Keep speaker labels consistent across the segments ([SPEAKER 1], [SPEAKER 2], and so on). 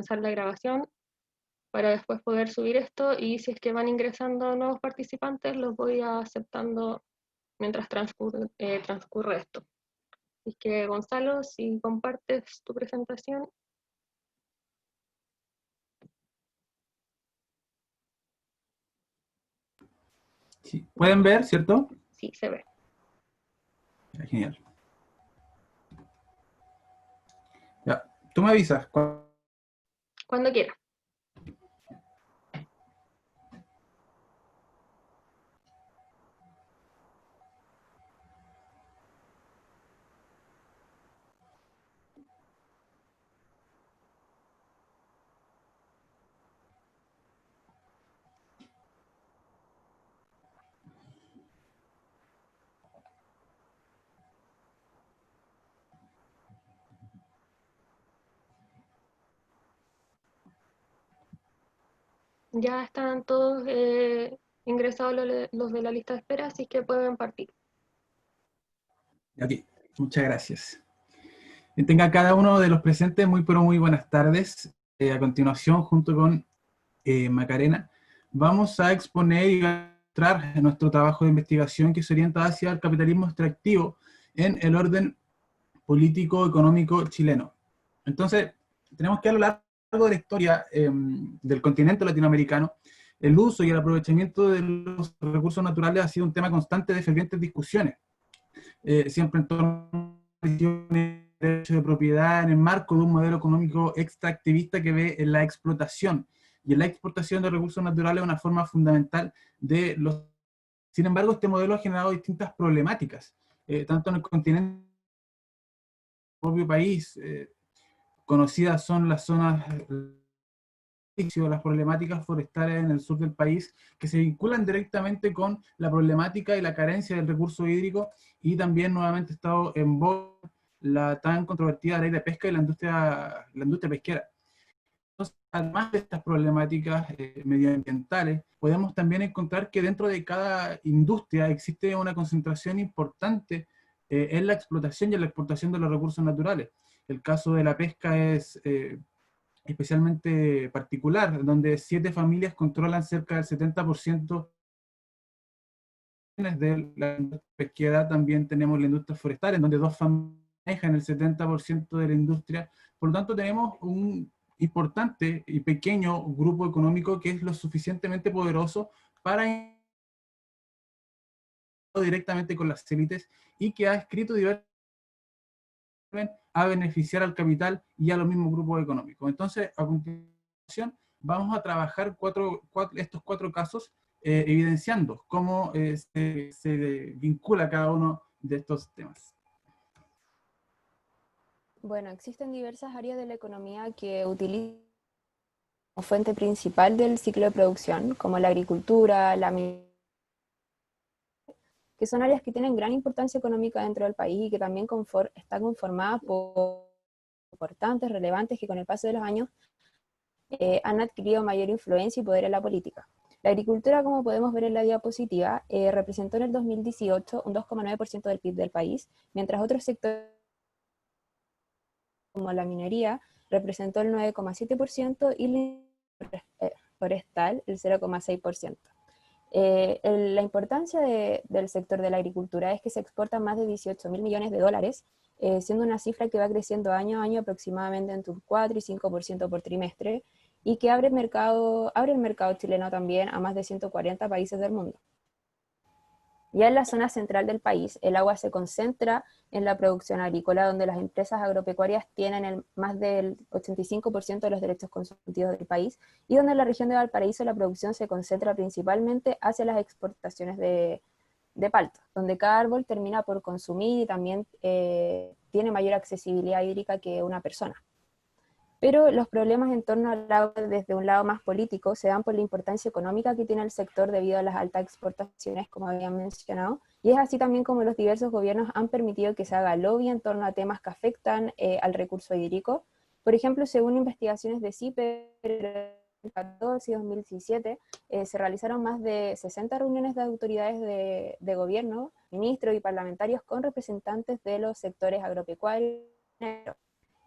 [SPEAKER 1] comenzar la grabación para después poder subir esto, y si es que van ingresando nuevos participantes, los voy aceptando mientras transcurre esto. Así que, Gonzalo, si compartes tu presentación.
[SPEAKER 2] Sí. ¿Pueden ver, cierto?
[SPEAKER 1] Sí, se ve.
[SPEAKER 2] Genial. Ya, tú me avisas.
[SPEAKER 1] Cuando quiera. Ya están todos ingresados los de la lista de espera, así que pueden partir.
[SPEAKER 2] Ok, muchas gracias. Que tenga cada uno de los presentes muy pero muy buenas tardes. A continuación, junto con Macarena, vamos a exponer y mostrar nuestro trabajo de investigación que se orienta hacia el capitalismo extractivo en el orden político económico chileno. Entonces, tenemos que a lo largo de la historia del continente latinoamericano, el uso y el aprovechamiento de los recursos naturales ha sido un tema constante de fervientes discusiones, siempre en torno a derecho de propiedad en el marco de un modelo económico extractivista que ve en la explotación y en la exportación de recursos naturales una forma fundamental de los... Sin embargo, este modelo ha generado distintas problemáticas, tanto en el continente como en el propio país. Conocidas son las zonas, las problemáticas forestales en el sur del país, que se vinculan directamente con la problemática y la carencia del recurso hídrico, y también nuevamente ha estado en boga la tan controvertida ley de pesca y la industria pesquera. Entonces, además de estas problemáticas medioambientales, podemos también encontrar que dentro de cada industria existe una concentración importante en la explotación y en la exportación de los recursos naturales. El caso de la pesca es especialmente particular, donde 7 familias controlan cerca del 70% de la industria pesquera. También tenemos la industria forestal, en donde 2 familias manejan el 70% de la industria. Por lo tanto, tenemos un importante y pequeño grupo económico que es lo suficientemente poderoso para directamente con las élites y que ha escrito diversos a beneficiar al capital y a los mismos grupos económicos. Entonces, a continuación, vamos a trabajar estos cuatro casos, evidenciando cómo se vincula cada uno de estos temas.
[SPEAKER 3] Bueno, existen diversas áreas de la economía que utilizan como fuente principal del ciclo de producción, como la agricultura, la minería, que son áreas que tienen gran importancia económica dentro del país y que también están conformadas por importantes, relevantes, que con el paso de los años han adquirido mayor influencia y poder en la política. La agricultura, como podemos ver en la diapositiva, representó en el 2018 un 2,9% del PIB del país, mientras otros sectores como la minería representó el 9,7% y la forestal el 0,6%. La importancia del sector de la agricultura es que se exportan más de 18.000 millones de dólares, siendo una cifra que va creciendo año a año aproximadamente entre un 4 y 5% por trimestre, y que abre el mercado chileno también a más de 140 países del mundo. Ya en la zona central del país, el agua se concentra en la producción agrícola, donde las empresas agropecuarias tienen más del 85% de los derechos consultivos del país, y donde en la región de Valparaíso la producción se concentra principalmente hacia las exportaciones de palta, donde cada árbol termina por consumir y también tiene mayor accesibilidad hídrica que una persona. Pero los problemas en torno al agua desde un lado más político se dan por la importancia económica que tiene el sector debido a las altas exportaciones, como habían mencionado, y es así también como los diversos gobiernos han permitido que se haga lobby en torno a temas que afectan al recurso hídrico. Por ejemplo, según investigaciones de CIPE, en 2014 y 2017, se realizaron más de 60 reuniones de autoridades de gobierno, ministros y parlamentarios con representantes de los sectores agropecuarios,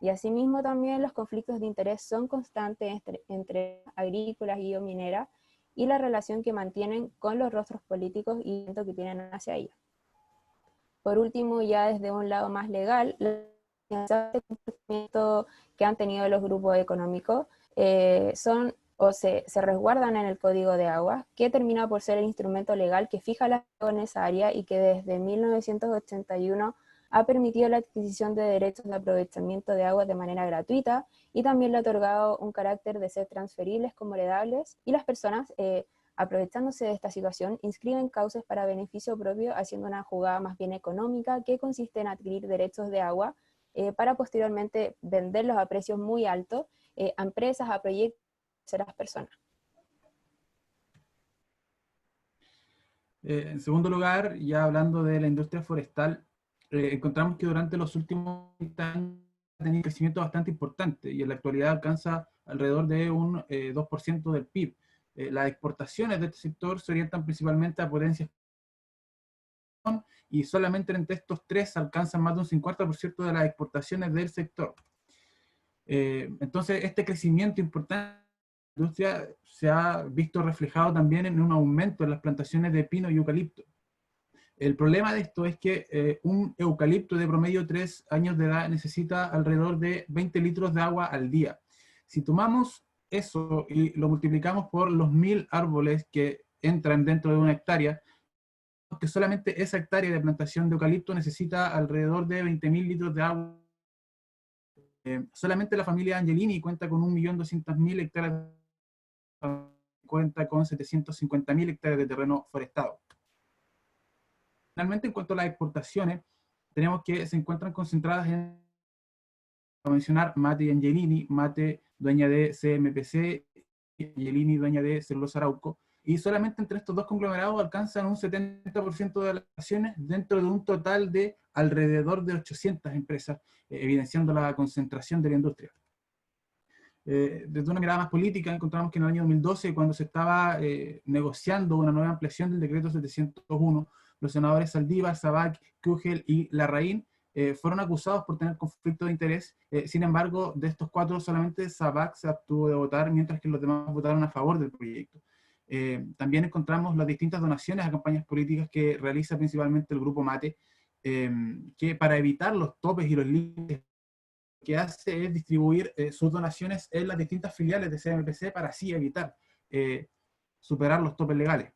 [SPEAKER 3] Y asimismo también los conflictos de interés son constantes entre agrícolas y mineras, y la relación que mantienen con los rostros políticos y el que tienen hacia ellos. Por último, ya desde un lado más legal, el comportamiento que han tenido los grupos económicos son o se resguardan en el Código de Aguas, que termina por ser el instrumento legal que fija la en esa área y que desde 1981 ha permitido la adquisición de derechos de aprovechamiento de aguas de manera gratuita, y también le ha otorgado un carácter de ser transferibles como heredables, y las personas, aprovechándose de esta situación, inscriben causas para beneficio propio, haciendo una jugada más bien económica que consiste en adquirir derechos de agua para posteriormente venderlos a precios muy altos a empresas, a proyectos, a terceras personas.
[SPEAKER 2] En segundo lugar, ya hablando de la industria forestal, encontramos que durante los últimos años ha tenido un crecimiento bastante importante y en la actualidad alcanza alrededor de un 2% del PIB. Las exportaciones de este sector se orientan principalmente a potencias y solamente entre estos tres alcanzan más de un 50% de las exportaciones del sector. Entonces, este crecimiento importante de la industria se ha visto reflejado también en un aumento en las plantaciones de pino y eucalipto. El problema de esto es que un eucalipto de promedio 3 años de edad necesita alrededor de 20 litros de agua al día. Si tomamos eso y lo multiplicamos por los 1000 árboles que entran dentro de una hectárea, que solamente esa hectárea de plantación de eucalipto necesita alrededor de 20.000 litros de agua. Solamente la familia Angelini cuenta con 1.200.000 hectáreas, cuenta con 750.000 hectáreas de terreno forestado. Finalmente, en cuanto a las exportaciones, tenemos que se encuentran concentradas en, para mencionar, Mate y Angelini, Mate dueña de CMPC, Angelini dueña de Celulosa Arauco, y solamente entre estos dos conglomerados alcanzan un 70% de las acciones dentro de un total de alrededor de 800 empresas, evidenciando la concentración de la industria. Desde una mirada más política, encontramos que en el año 2012, cuando se estaba negociando una nueva ampliación del decreto 701, los senadores Saldívar, Sabac, Kugel y Larraín fueron acusados por tener conflicto de interés. Sin embargo, de estos cuatro, solamente Sabac se abstuvo de votar, mientras que los demás votaron a favor del proyecto. También encontramos las distintas donaciones a campañas políticas que realiza principalmente el Grupo Mate, que para evitar los topes y los límites que hace es distribuir sus donaciones en las distintas filiales de CMPC para así evitar superar los topes legales.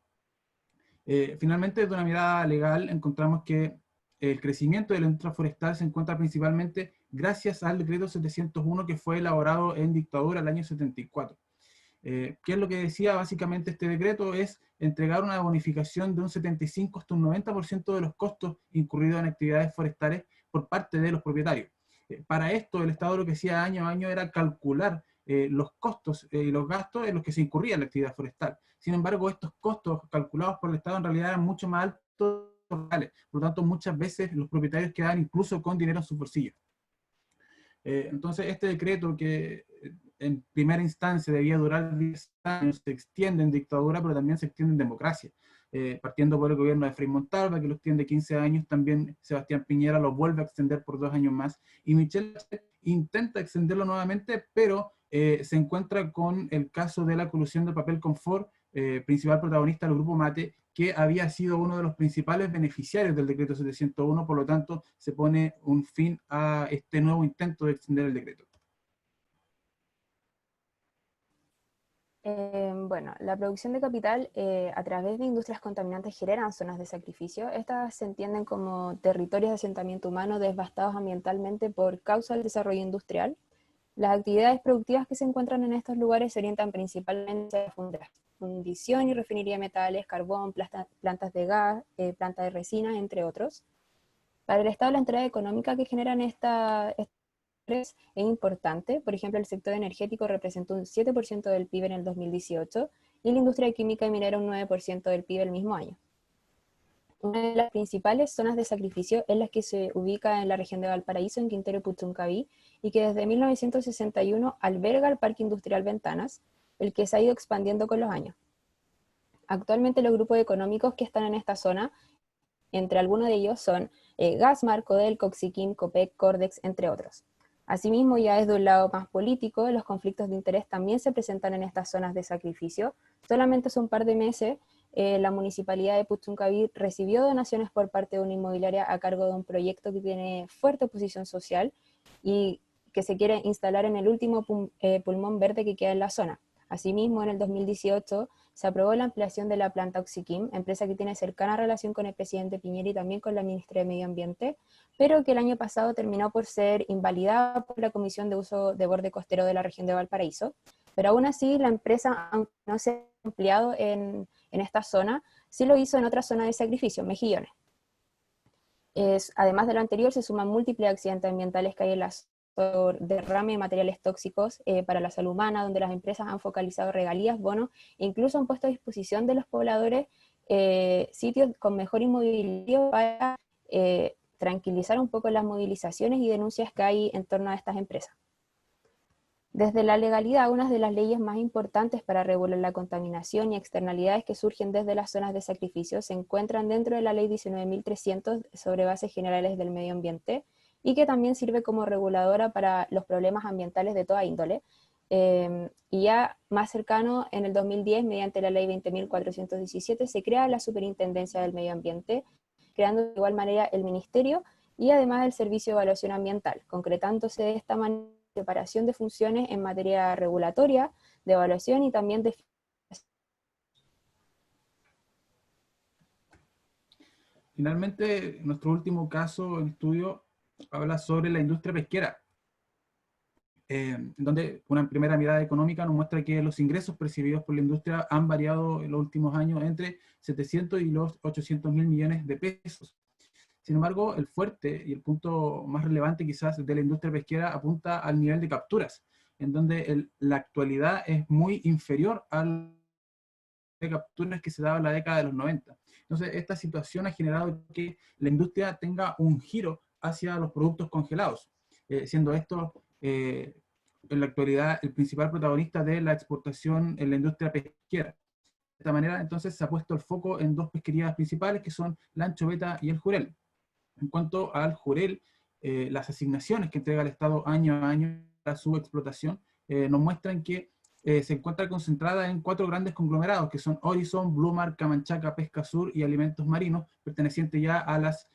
[SPEAKER 2] Finalmente, de una mirada legal, encontramos que el crecimiento de la industria forestal se encuentra principalmente gracias al decreto 701 que fue elaborado en dictadura el año 74. ¿Qué es lo que decía básicamente este decreto? Es entregar una bonificación de un 75 hasta un 90% de los costos incurridos en actividades forestales por parte de los propietarios. Para esto, el Estado lo que hacía año a año era calcular los costos y los gastos en los que se incurría en la actividad forestal. Sin embargo, estos costos calculados por el Estado en realidad eran mucho más altos. Por lo tanto, muchas veces los propietarios quedaban incluso con dinero en sus bolsillos. Entonces, este decreto que en primera instancia debía durar 10 años, se extiende en dictadura, pero también se extiende en democracia. Partiendo por el gobierno de Frei Montalva, que lo extiende 15 años, también Sebastián Piñera lo vuelve a extender por 2 años más, y Michelle intenta extenderlo nuevamente, pero se encuentra con el caso de la colusión de papel con Ford, principal protagonista del Grupo Mate, que había sido uno de los principales beneficiarios del decreto 701, por lo tanto se pone un fin a este nuevo intento de extender el decreto.
[SPEAKER 3] Bueno, la producción de capital a través de industrias contaminantes generan zonas de sacrificio. Estas se entienden como territorios de asentamiento humano devastados ambientalmente por causa del desarrollo industrial. Las actividades productivas que se encuentran en estos lugares se orientan principalmente a fundición y refinería de metales, carbón, plantas de gas, plantas de resina, entre otros. Para el Estado, la entrada económica que generan estas es importante. Por ejemplo, el sector energético representó un 7% del PIB en el 2018 y la industria química y minera un 9% del PIB el mismo año. Una de las principales zonas de sacrificio es la que se ubica en la región de Valparaíso, en Quintero Puchuncaví, y que desde 1961 alberga el Parque Industrial Ventanas, el que se ha ido expandiendo con los años. Actualmente los grupos económicos que están en esta zona, entre algunos de ellos son Gasmar, Codel, Coxiquim, Copec, Cordex, entre otros. Asimismo, ya desde un lado más político, los conflictos de interés también se presentan en estas zonas de sacrificio. Solamente hace un par de meses, la municipalidad de Puchuncaví recibió donaciones por parte de una inmobiliaria a cargo de un proyecto que tiene fuerte oposición social y que se quiere instalar en el último pulmón verde que queda en la zona. Asimismo, en el 2018 se aprobó la ampliación de la planta Oxiquim, empresa que tiene cercana relación con el presidente Piñera y también con la ministra de Medio Ambiente, pero que el año pasado terminó por ser invalidada por la Comisión de Uso de Borde Costero de la región de Valparaíso. Pero aún así, la empresa, aunque no se ha ampliado en esta zona, sí lo hizo en otra zona de sacrificio, Mejillones. Además de lo anterior, se suman múltiples accidentes ambientales que hay en las por derrame de materiales tóxicos para la salud humana, donde las empresas han focalizado regalías, bonos, e incluso han puesto a disposición de los pobladores sitios con mejor inmobiliario para tranquilizar un poco las movilizaciones y denuncias que hay en torno a estas empresas. Desde la legalidad, una de las leyes más importantes para regular la contaminación y externalidades que surgen desde las zonas de sacrificio se encuentran dentro de la Ley 19.300 sobre bases generales del medio ambiente, y que también sirve como reguladora para los problemas ambientales de toda índole. Y ya más cercano, en el 2010, mediante la Ley 20.417, se crea la Superintendencia del Medio Ambiente, creando de igual manera el Ministerio y además el Servicio de Evaluación Ambiental, concretándose de esta manera la separación de funciones en materia regulatoria, de evaluación y también de...
[SPEAKER 2] Finalmente, nuestro último caso en estudio habla sobre la industria pesquera, donde una primera mirada económica nos muestra que los ingresos percibidos por la industria han variado en los últimos años entre 700 y los 800 mil millones de pesos. Sin embargo, el fuerte y el punto más relevante quizás de la industria pesquera apunta al nivel de capturas, en donde la actualidad es muy inferior al de capturas que se daba en la década de los 90. Entonces, esta situación ha generado que la industria tenga un giro hacia los productos congelados, siendo esto en la actualidad el principal protagonista de la exportación en la industria pesquera. De esta manera, entonces, se ha puesto el foco en dos pesquerías principales, que son la anchoveta y el jurel. En cuanto al jurel, las asignaciones que entrega el Estado año a año para su explotación nos muestran que se encuentra concentrada en 4 grandes conglomerados, que son Horizon, Blumar, Camanchaca, Pesca Sur y Alimentos Marinos, pertenecientes ya a las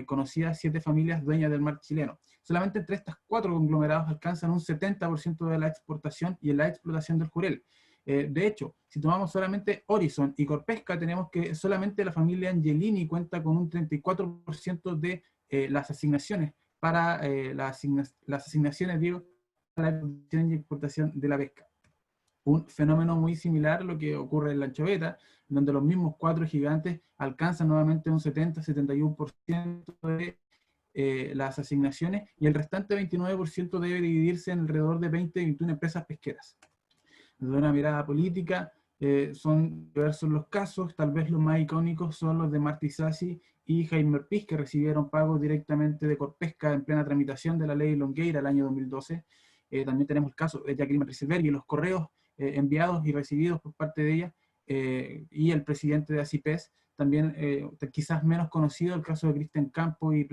[SPEAKER 2] conocidas 7 familias dueñas del mar chileno. Solamente entre estas 4 conglomerados alcanzan un 70% de la exportación y en la explotación del jurel. De hecho, si tomamos solamente Horizon y Corpesca, tenemos que solamente la familia Angelini cuenta con un 34% de las asignaciones para las asignaciones, digo, para la producción y exportación de la pesca. Un fenómeno muy similar a lo que ocurre en la anchoveta, donde los mismos 4 gigantes alcanzan nuevamente un 70-71% de las asignaciones, y el restante 29% debe dividirse en alrededor de 20-21 empresas pesqueras. Desde una mirada política, son diversos los casos, tal vez los más icónicos son los de Martí Sassi y Jaime Orpiz, que recibieron pagos directamente de Corpesca en plena tramitación de la ley Longueira el año 2012. También tenemos el caso de Jacqueline Ricciberri y los correos enviados y recibidos por parte de ella, y el presidente de ACIPES, también quizás menos conocido el caso de Cristian Campo y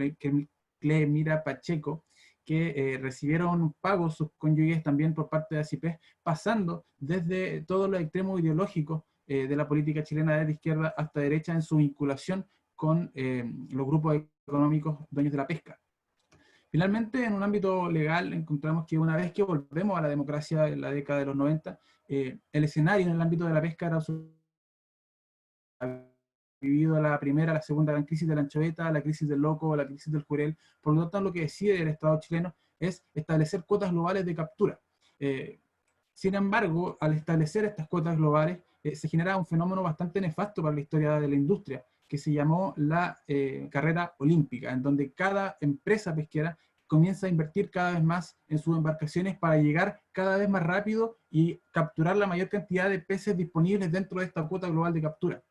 [SPEAKER 2] Clemira Pacheco, que recibieron pagos sus cónyuges también por parte de ACIPES, pasando desde todos los extremos ideológicos de la política chilena, desde izquierda hasta derecha, en su vinculación con los grupos económicos dueños de la pesca. Finalmente, en un ámbito legal, encontramos que una vez que volvemos a la democracia en la década de los 90, el escenario en el ámbito de la pesca era vivido la primera, la segunda gran crisis de la anchoveta, la crisis del loco, la crisis del jurel. Por lo tanto, lo que decide el Estado chileno es establecer cuotas globales de captura. Sin embargo, al establecer estas cuotas globales, se genera un fenómeno bastante nefasto para la historia de la industria, que se llamó la carrera olímpica, en donde cada empresa pesquera comienza a invertir cada vez más en sus embarcaciones para llegar cada vez más rápido y capturar la mayor cantidad de peces disponibles dentro de esta cuota global de captura.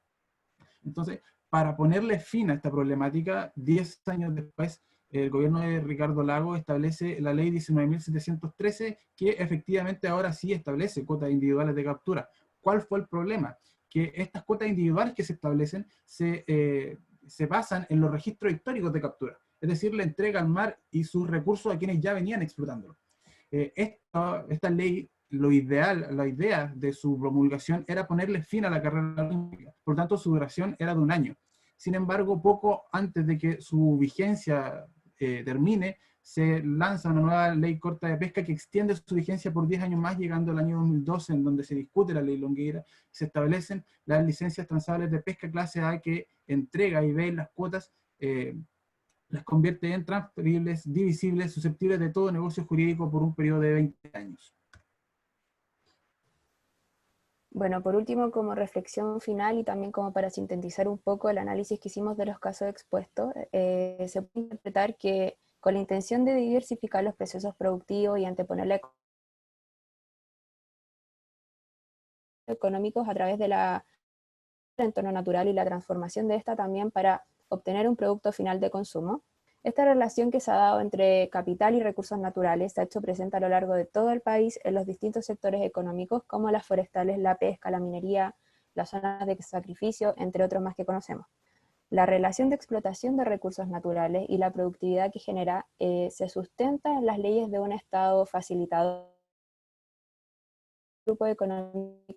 [SPEAKER 2] Entonces, para ponerle fin a esta problemática, 10 años después, el gobierno de Ricardo Lagos establece la ley 19.713, que efectivamente ahora sí establece cuotas individuales de captura. ¿Cuál fue el problema? Que estas cuotas individuales que se establecen se basan en los registros históricos de captura. es decir, la entrega al mar y sus recursos a quienes ya venían explotándolo. Esta ley, la idea de su promulgación era ponerle fin a la carrera olímpica, por lo tanto su duración era de 1 año. Sin embargo, poco antes de que su vigencia termine, se lanza una nueva ley corta de pesca que extiende su vigencia por 10 años más, llegando al año 2012, en donde se discute la ley Longueira, se establecen las licencias transables de pesca clase A que entrega y ve las cuotas, las convierte en transferibles, divisibles, susceptibles de todo negocio jurídico por un periodo de 20 años.
[SPEAKER 3] Bueno, por último, como reflexión final y también como para sintetizar un poco el análisis que hicimos de los casos expuestos, se puede interpretar que con la intención de diversificar los procesos productivos y anteponer la económicos a través de la entorno natural y la transformación de esta también para obtener un producto final de consumo. Esta relación que se ha dado entre capital y recursos naturales se ha hecho presente a lo largo de todo el país en los distintos sectores económicos como las forestales, la pesca, la minería, las zonas de sacrificio, entre otros más que conocemos. La relación de explotación de recursos naturales y la productividad que genera se sustenta en las leyes de un Estado facilitador, grupo económico,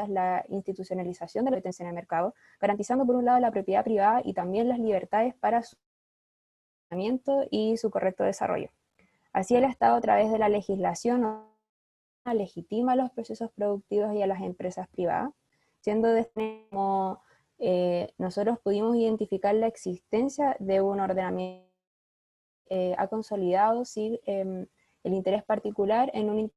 [SPEAKER 3] la institucionalización de la competencia en el mercado, garantizando por un lado la propiedad privada y también las libertades para su funcionamiento y su correcto desarrollo. Así el Estado, a través de la legislación, legitima los procesos productivos y a las empresas privadas, siendo de este modo nosotros pudimos identificar la existencia de un ordenamiento ha consolidado sí, el interés particular en un.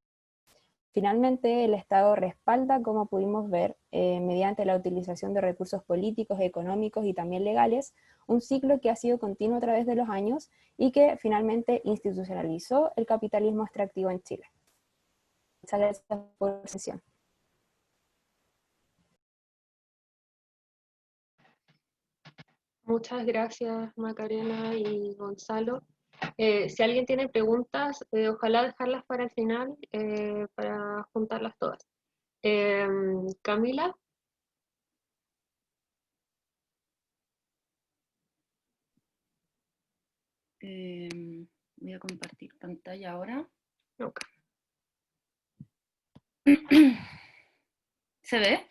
[SPEAKER 3] Finalmente, el Estado respalda, como pudimos ver, mediante la utilización de recursos políticos, económicos y también legales, un ciclo que ha sido continuo a través de los años y que finalmente institucionalizó el capitalismo extractivo en Chile. Muchas gracias por la sesión.
[SPEAKER 1] Muchas gracias, Macarena y Gonzalo. Si alguien tiene preguntas, ojalá dejarlas para el final, para juntarlas todas. Camila.
[SPEAKER 4] Voy a compartir pantalla ahora.
[SPEAKER 1] Okay.
[SPEAKER 4] ¿Se ve?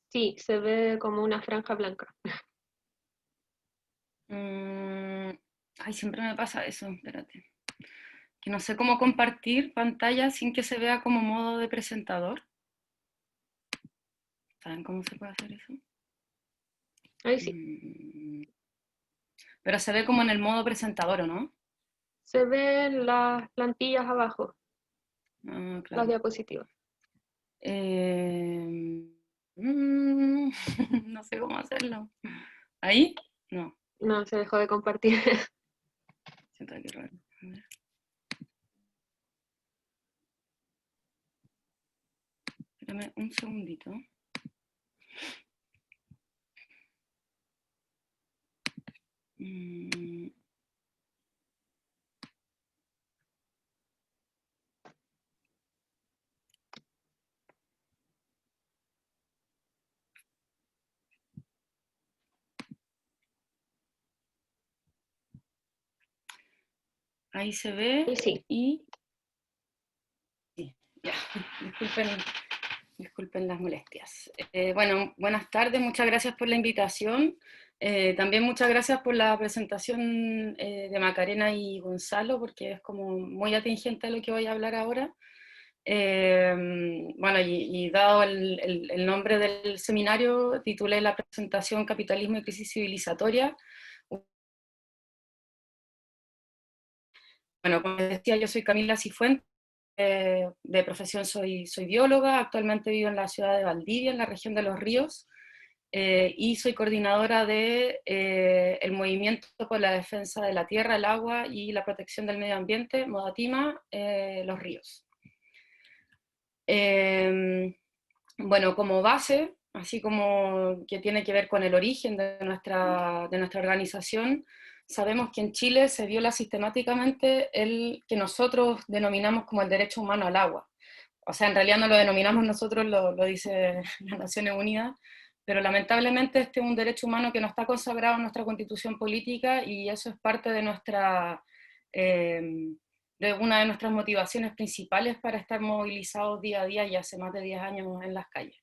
[SPEAKER 1] Sí, se ve como una franja blanca.
[SPEAKER 4] Ay, siempre me pasa eso, espérate. Que no sé cómo compartir pantalla sin que se vea como modo de presentador. ¿Saben cómo se puede hacer eso?
[SPEAKER 1] Ahí sí.
[SPEAKER 4] Pero se ve como en el modo presentador, ¿o no?
[SPEAKER 1] Se ven las plantillas abajo,
[SPEAKER 4] Claro.
[SPEAKER 1] las diapositivas.
[SPEAKER 4] No sé cómo hacerlo. ¿Ahí? No.
[SPEAKER 1] No, se dejó de compartir.
[SPEAKER 4] Siento que raro. A ver. Espérame un segundito. Ahí se ve
[SPEAKER 1] Sí.
[SPEAKER 4] y... Sí, ya, disculpen las molestias. Bueno, buenas tardes, muchas gracias por la invitación. También muchas gracias por la presentación de Macarena y Gonzalo, porque es como muy atingente a lo que voy a hablar ahora. Bueno, y dado el nombre del seminario, titulé la presentación Capitalismo y Crisis Civilizatoria. Bueno, como decía, yo soy Camila Cifuentes, de profesión soy bióloga, actualmente vivo en la ciudad de Valdivia, en la región de Los Ríos, y soy coordinadora de el movimiento por la defensa de la tierra, el agua y la protección del medio ambiente, Modatima, Los Ríos. Bueno, como base, así como que tiene que ver con el origen de nuestra organización, sabemos que en Chile se viola sistemáticamente el que nosotros denominamos como el derecho humano al agua. O sea, en realidad no lo denominamos nosotros, lo dice las Naciones Unidas, Pero lamentablemente este es un derecho humano que no está consagrado en nuestra constitución política, y eso es parte de de una de nuestras motivaciones principales para estar movilizados día a día y hace más de 10 años en las calles.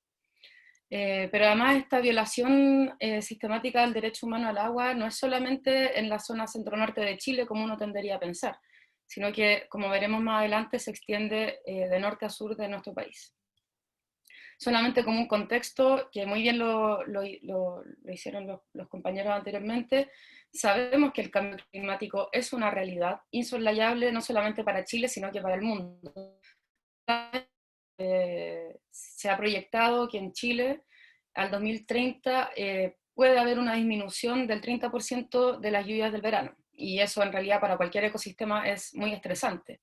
[SPEAKER 4] Pero además esta violación sistemática del derecho humano al agua no es solamente en la zona centro-norte de Chile, como uno tendería a pensar, sino que, como veremos más adelante, se extiende de norte a sur de nuestro país. Solamente como un contexto, que muy bien lo hicieron los compañeros anteriormente, sabemos que el cambio climático es una realidad insoslayable, no solamente para Chile, sino que para el mundo. Se ha proyectado que en Chile, al 2030, puede haber una disminución del 30% de las lluvias del verano, y eso en realidad para cualquier ecosistema es muy estresante.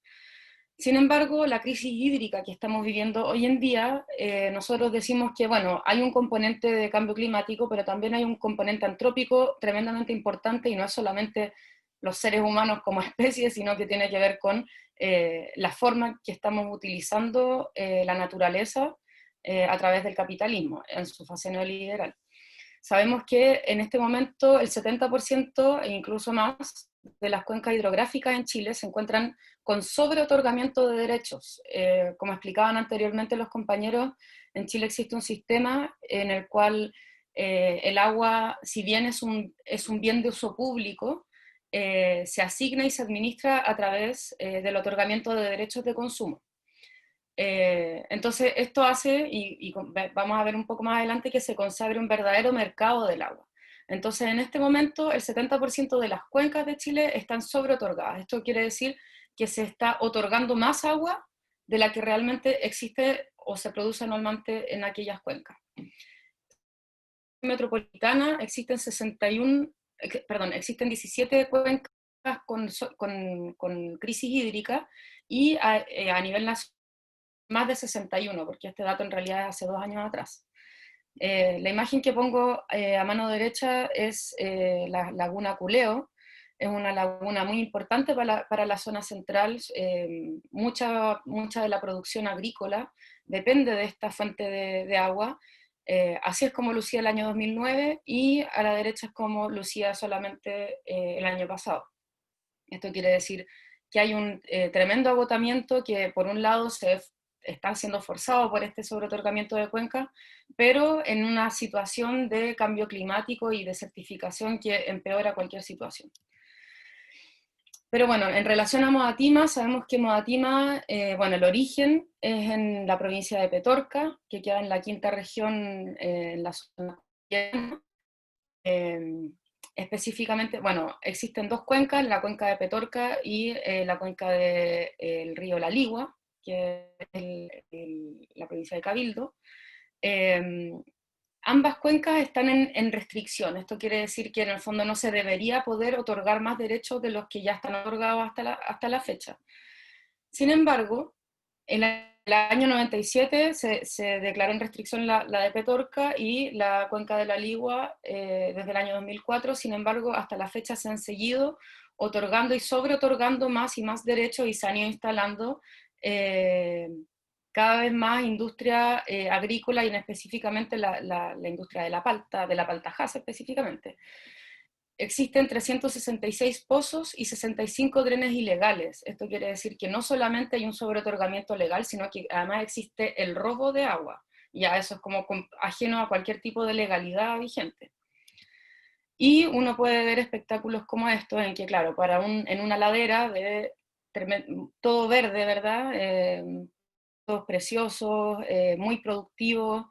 [SPEAKER 4] Sin embargo, la crisis hídrica que estamos viviendo hoy en día, nosotros decimos que, bueno, hay un componente de cambio climático, pero también hay un componente antrópico tremendamente importante, y no es solamente los seres humanos como especie, sino que tiene que ver con la forma que estamos utilizando la naturaleza a través del capitalismo, en su fase neoliberal. Sabemos que en este momento el 70% e incluso más de las cuencas hidrográficas en Chile se encuentran con sobreotorgamiento de derechos. Como explicaban anteriormente los compañeros, en Chile existe un sistema en el cual el agua, si bien es un bien de uso público, se asigna y se administra a través del otorgamiento de derechos de consumo. Entonces esto hace, y vamos a ver un poco más adelante, que se consagre un verdadero mercado del agua. Entonces en este momento el 70% de las cuencas de Chile están sobreotorgadas. Esto quiere decir que se está otorgando más agua de la que realmente existe o se produce anualmente en aquellas cuencas. En la metropolitana existen 17 cuencas con crisis hídrica, y a nivel nacional más de 61, porque este dato en realidad es hace 2 años atrás. La imagen que pongo a mano derecha es la laguna Culeo. Es una laguna muy importante para la zona central. Mucha de la producción agrícola depende de esta fuente de agua. Así es como lucía el año 2009, y a la derecha es como lucía solamente el año pasado. Esto quiere decir que hay un tremendo agotamiento que, por un lado, se está siendo forzado por este sobreotorgamiento de cuencas, pero en una situación de cambio climático y desertificación que empeora cualquier situación. Pero bueno, en relación a Modatima, sabemos que Modatima, bueno, el origen es en la provincia de Petorca, que queda en la quinta región, en la zona específicamente, bueno, existen 2 cuencas, la cuenca de Petorca y la cuenca del río La Ligua, que es la provincia de Cabildo. Ambas cuencas están en restricción. Esto quiere decir que en el fondo no se debería poder otorgar más derechos de los que ya están otorgados hasta la fecha. Sin embargo, en el año 97 se declaró en restricción la de Petorca y la cuenca de La Ligua desde el año 2004. Sin embargo, hasta la fecha se han seguido otorgando y sobreotorgando más y más derechos, y se han ido instalando cada vez más industria agrícola, y específicamente la industria de la paltajaza específicamente. Existen 366 pozos y 65 drenes ilegales. Esto quiere decir que no solamente hay un sobreotorgamiento legal, sino que además existe el robo de agua. Ya eso es como ajeno a cualquier tipo de legalidad vigente. Y uno puede ver espectáculos como estos, en que, claro, en una ladera de todo verde, ¿verdad? Todos preciosos, muy productivos,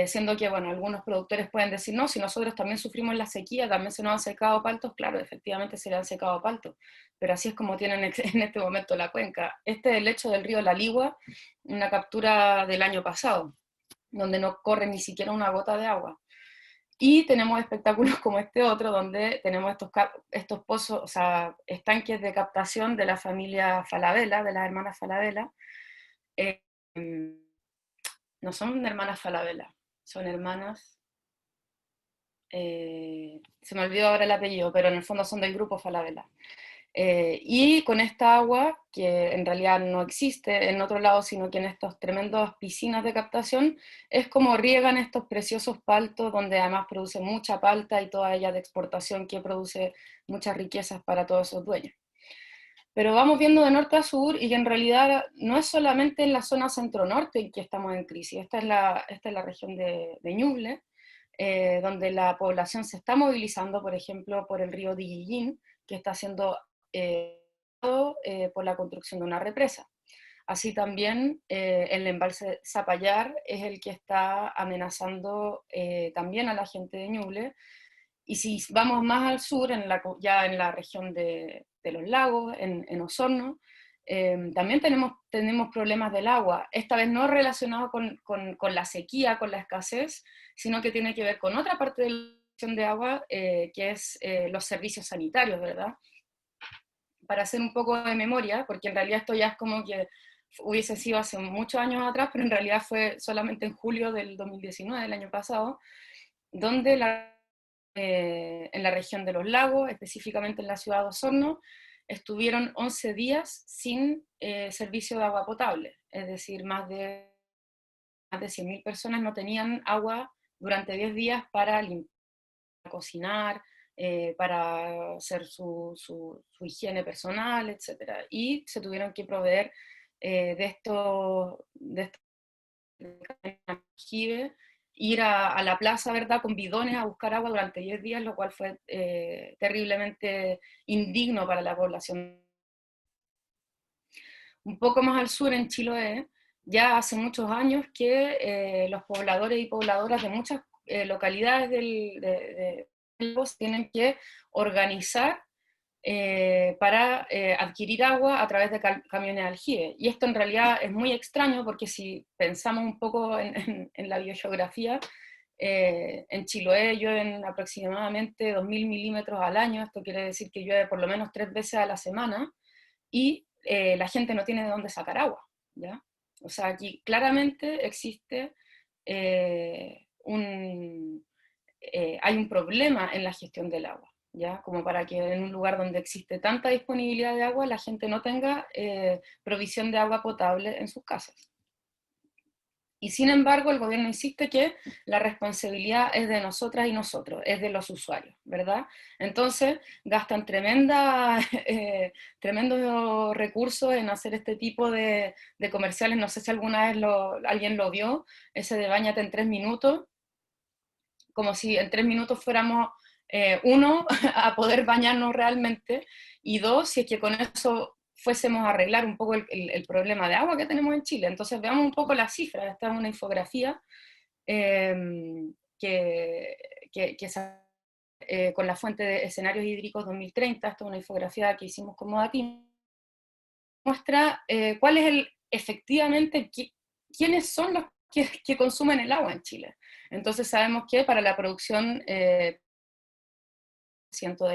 [SPEAKER 4] siendo que, bueno, algunos productores pueden decir, no, si nosotros también sufrimos la sequía, también se nos han secado paltos. Claro, efectivamente se le han secado paltos, pero así es como tienen en este momento la cuenca. Este es el lecho del río La Ligua, una captura del año pasado, donde no corre ni siquiera una gota de agua. Y tenemos espectáculos como este otro, donde tenemos estos pozos, o sea, estanques de captación de la familia Falabella, de las hermanas Falabella. No son hermanas Falabella, son hermanas, se me olvidó ahora el apellido, pero en el fondo son del grupo Falabella. Y con esta agua, que en realidad no existe en otro lado, sino que en estas tremendas piscinas de captación, es como riegan estos preciosos paltos, donde además producen mucha palta y toda ella de exportación, que produce muchas riquezas para todos esos dueños. Pero vamos viendo de norte a sur, y que en realidad no es solamente en la zona centro-norte en que estamos en crisis. Esta es la región de Ñuble, donde la población se está movilizando, por ejemplo, por el río Dillín, que está siendo por la construcción de una represa. Así también el embalse Zapallar es el que está amenazando también a la gente de Ñuble. Y si vamos más al sur, ya en la región de los lagos, en Osorno, también tenemos problemas del agua, esta vez no relacionado con la sequía, con la escasez, sino que tiene que ver con otra parte de la producción de agua, que es los servicios sanitarios, ¿verdad? Para hacer un poco de memoria, porque en realidad esto ya es como que hubiese sido hace muchos años atrás, pero en realidad fue solamente en julio del 2019, del año pasado, donde en la región de los lagos, específicamente en la ciudad de Osorno, estuvieron 11 días sin servicio de agua potable, es decir, más de 100.000 personas no tenían agua durante 10 días para limpiar, cocinar, para hacer su higiene personal, etc. Y se tuvieron que proveer de estos aljibe, ir a la plaza, ¿verdad?, con bidones a buscar agua durante 10 días, lo cual fue terriblemente indigno para la población. Un poco más al sur, en Chiloé, ya hace muchos años que los pobladores y pobladoras de muchas localidades de tienen que organizar para adquirir agua a través de camiones de aljibe. Y esto en realidad es muy extraño, porque si pensamos un poco en la biogeografía, en Chiloé llueven aproximadamente 2.000 milímetros al año, esto quiere decir que llueve por lo menos 3 veces a la semana, y la gente no tiene de dónde sacar agua, ¿ya? O sea, aquí claramente existe hay un problema en la gestión del agua, ¿ya? Como para que en un lugar donde existe tanta disponibilidad de agua, la gente no tenga provisión de agua potable en sus casas. Y sin embargo, el gobierno insiste que la responsabilidad es de nosotras y nosotros, es de los usuarios, ¿verdad? Entonces, gastan tremendos recursos en hacer este tipo de comerciales. No sé si alguna vez alguien lo vio, ese de báñate en 3 minutos, como si en 3 minutos fuéramos, uno, a poder bañarnos realmente, y dos, si es que con eso fuésemos a arreglar un poco el problema de agua que tenemos en Chile. Entonces veamos un poco las cifras. Esta es una infografía que con la fuente de Escenarios Hídricos 2030, esta es una infografía que hicimos con Modatim, muestra cuál es efectivamente, quiénes son los que consumen el agua en Chile. Entonces sabemos que para la producción del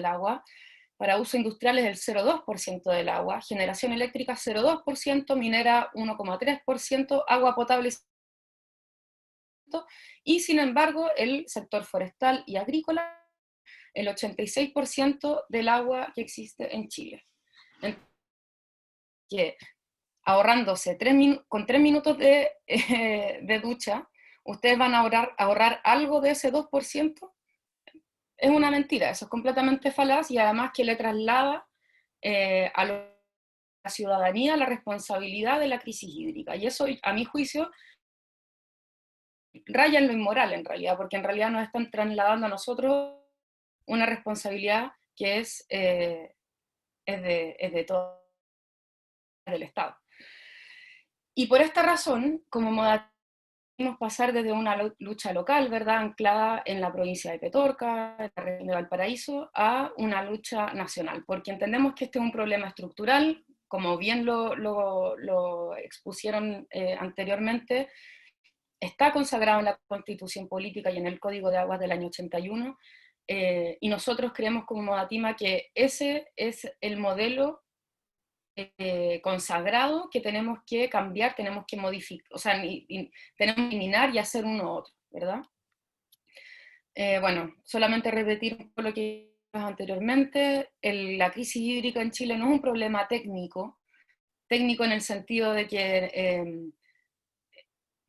[SPEAKER 4] agua, para uso industrial es el 0,2% del agua, generación eléctrica 0,2%, minera 1,3%, agua potable, y sin embargo el sector forestal y agrícola, el 86% del agua que existe en Chile. Entonces, que ahorrándose con 3 minutos de ducha, ustedes van a ahorrar algo de ese 2%, es una mentira, eso es completamente falaz, y además que le traslada a la ciudadanía la responsabilidad de la crisis hídrica. Y eso, a mi juicio, raya en lo inmoral en realidad, porque en realidad nos están trasladando a nosotros una responsabilidad que es de todo el Estado. Y por esta razón, como Modatim, pasar desde una lucha local, ¿verdad?, anclada en la provincia de Petorca, en la región de Valparaíso, a una lucha nacional, porque entendemos que este es un problema estructural, como bien lo expusieron anteriormente, está consagrado en la Constitución Política y en el Código de Aguas del año 81, y nosotros creemos como Modatima que ese es el modelo consagrado que tenemos que cambiar, tenemos que modificar, o sea, tenemos que eliminar y hacer uno u otro, ¿verdad? Bueno, solamente repetir un poco lo que anteriormente, la crisis hídrica en Chile no es un problema técnico en el sentido de que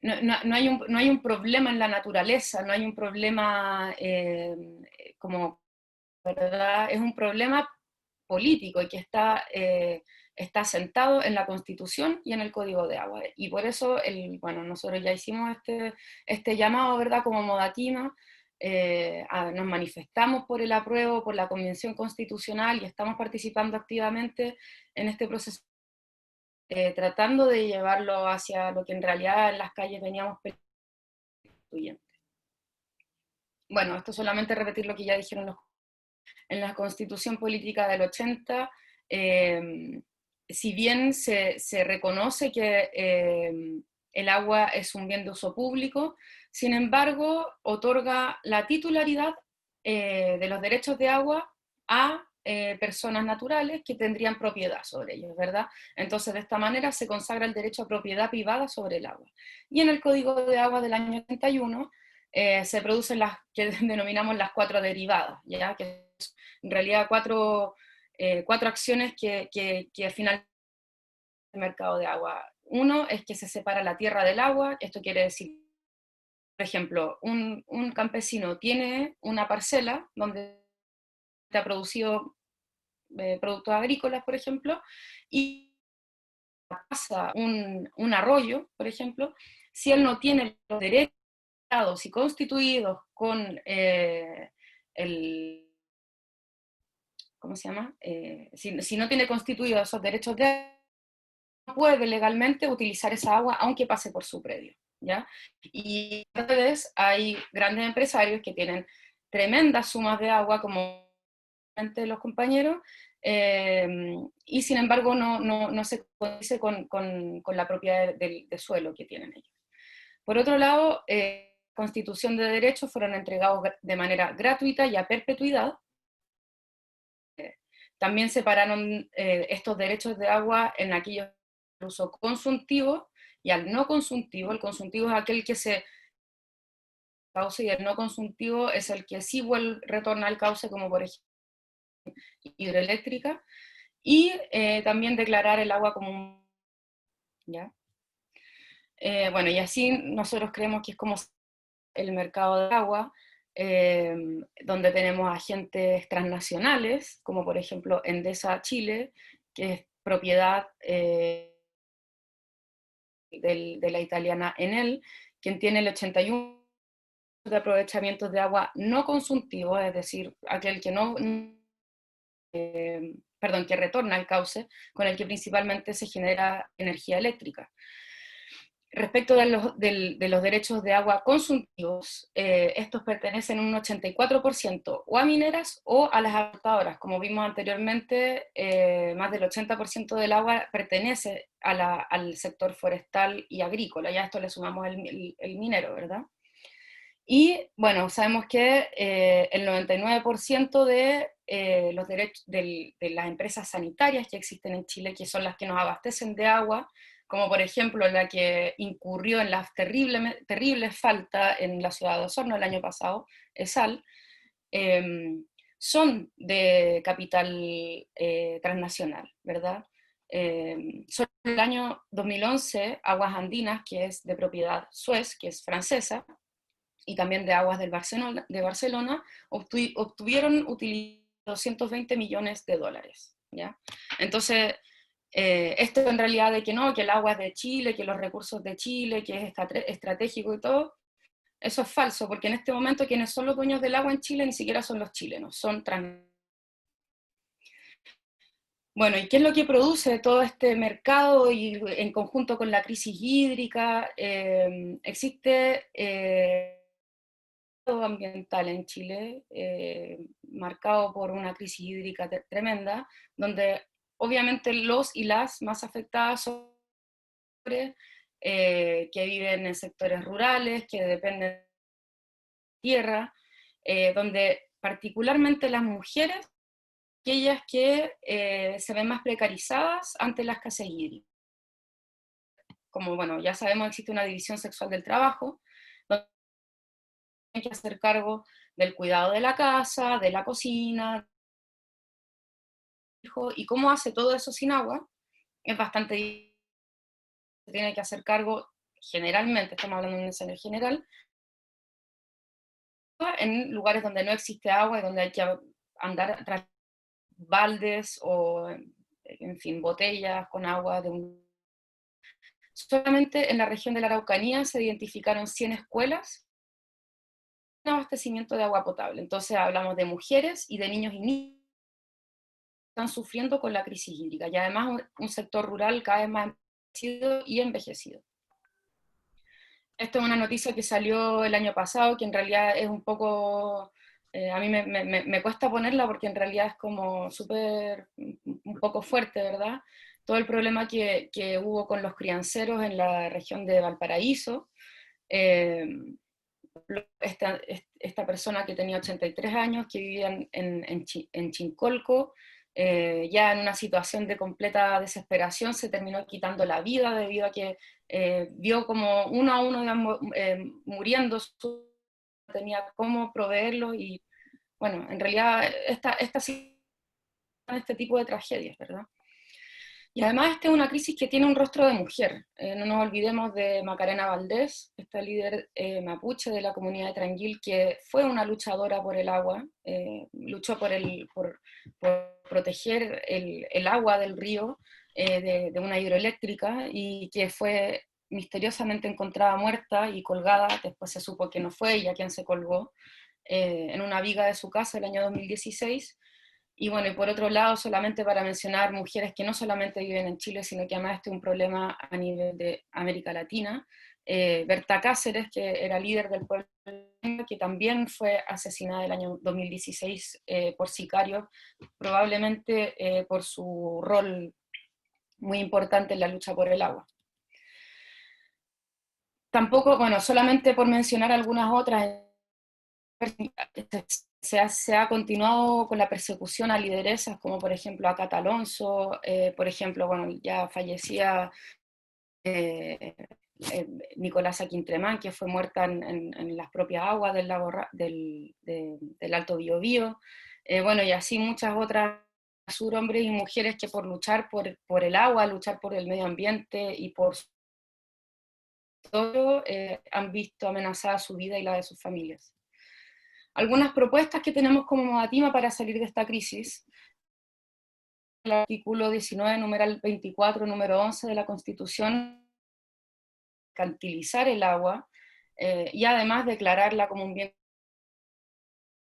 [SPEAKER 4] no hay un problema en la naturaleza, no hay un problema como, ¿verdad? Es un problema político y que está sentado en la Constitución y en el Código de Agua. Y por eso, bueno, nosotros ya hicimos este llamado, ¿verdad?, como Modatima, nos manifestamos por el apruebo, por la Convención Constitucional y estamos participando activamente en este proceso, tratando de llevarlo hacia lo que en realidad en las calles veníamos pidiendo. Bueno, esto solamente repetir lo que ya dijeron en la Constitución Política del 80, si bien se reconoce que el agua es un bien de uso público, sin embargo, otorga la titularidad de los derechos de agua a personas naturales que tendrían propiedad sobre ellos, ¿verdad? Entonces, de esta manera se consagra el derecho a propiedad privada sobre el agua. Y en el Código de Agua del año 81 se producen las que denominamos las 4 derivadas, ¿ya? Que en realidad cuatro acciones que al final del mercado de agua. Uno es que se separa la tierra del agua, esto quiere decir, por ejemplo, un campesino tiene una parcela donde ha producido productos agrícolas, por ejemplo, y pasa un arroyo, por ejemplo, si él no tiene los derechos y constituidos con ¿cómo se llama? Si no tiene constituidos esos derechos de agua, no puede legalmente utilizar esa agua aunque pase por su predio, ¿ya? Y a veces hay grandes empresarios que tienen tremendas sumas de agua, como los compañeros, y sin embargo no se condice con la propiedad del suelo que tienen ellos. Por otro lado, constitución de derechos fueron entregados de manera gratuita y a perpetuidad. También separaron estos derechos de agua en aquellos de uso consultivo y al no consultivo. El consultivo es aquel que se cauce y el no consultivo es el que sí retorna al cauce, como por ejemplo hidroeléctrica, y también declarar el agua como un... ¿ya? Bueno, y así nosotros creemos que es como el mercado de agua, donde tenemos agentes transnacionales, como por ejemplo Endesa Chile, que es propiedad de la italiana Enel, quien tiene el 81% de aprovechamiento de agua no consultivo, es decir, aquel que que retorna al cauce, con el que principalmente se genera energía eléctrica. Respecto de los derechos de agua consultivos, estos pertenecen un 84% o a mineras o a las aportadoras. Como vimos anteriormente, más del 80% del agua pertenece al sector forestal y agrícola, ya a esto le sumamos el minero, ¿verdad? Y bueno, sabemos que el 99% de los derechos de las empresas sanitarias que existen en Chile, que son las que nos abastecen de agua, como por ejemplo la que incurrió en las terribles faltas en la ciudad de Osorno el año pasado, ESAL, son de capital transnacional, ¿verdad? Solo en el año 2011, Aguas Andinas, que es de propiedad Suez, que es francesa, y también de Aguas de Barcelona, obtuvieron 220 millones de dólares, ¿ya? Entonces, esto en realidad de que no, que el agua es de Chile, que los recursos de Chile, que es estratégico y todo, eso es falso, porque en este momento quienes son los dueños del agua en Chile ni siquiera son los chilenos, son Bueno, ¿y qué es lo que produce todo este mercado y en conjunto con la crisis hídrica? Existe ambiental en Chile, marcado por una crisis hídrica tremenda, donde obviamente los y las más afectadas son que viven en sectores rurales, que dependen de tierra, donde particularmente las mujeres, aquellas que se ven más precarizadas ante la escasez hídrica. Como bueno, ya sabemos, existe una división sexual del trabajo, tiene que hacer cargo del cuidado de la casa, de la cocina, y cómo hace todo eso sin agua, es bastante difícil. Se tiene que hacer cargo, generalmente, estamos hablando de un escenario general, en lugares donde no existe agua y donde hay que andar tras baldes o, en fin, botellas con agua de un... Solamente en la región de la Araucanía se identificaron 100 escuelas de abastecimiento de agua potable. Entonces hablamos de mujeres y de niños y niñas que están sufriendo con la crisis hídrica, y además un sector rural cada vez más envejecido y envejecido. Esta es una noticia que salió el año pasado, que en realidad es un poco... a mí me cuesta ponerla porque en realidad es como súper, un poco fuerte, ¿verdad? Todo el problema que hubo con los crianceros en la región de Valparaíso. Esta persona que tenía 83 años, que vivía en Chincolco, ya en una situación de completa desesperación, se terminó quitando la vida debido a que vio como uno a uno iban muriendo, tenía cómo proveerlos, y bueno, en realidad este tipo de tragedias, ¿verdad? Y además esta es una crisis que tiene un rostro de mujer. No nos olvidemos de Macarena Valdés, esta líder mapuche de la comunidad de Tranguil, que fue una luchadora por el agua, luchó por proteger el agua del río de una hidroeléctrica, y que fue misteriosamente encontrada muerta y colgada. Después se supo que no fue ella quien se colgó, en una viga de su casa el año 2016. Y bueno, y por otro lado, solamente para mencionar mujeres que no solamente viven en Chile, sino que además este es un problema a nivel de América Latina. Berta Cáceres, que era líder del pueblo, que también fue asesinada el año 2016 por sicarios, probablemente por su rol muy importante en la lucha por el agua. Tampoco, bueno, solamente por mencionar algunas otras, se ha continuado con la persecución a lideresas, como por ejemplo a Cata Alonso, por ejemplo, bueno, ya fallecía Nicolasa Quintremán, que fue muerta en las propias aguas del lago del Alto Biobío, bueno, y así muchas otras hombres y mujeres que por luchar por el agua, luchar por el medio ambiente y por todo, han visto amenazada su vida y la de sus familias. Algunas propuestas que tenemos como Modatima para salir de esta crisis: el artículo 19, numeral 24, número 11 de la Constitución, mercantilizar el agua, y además declararla como un bien,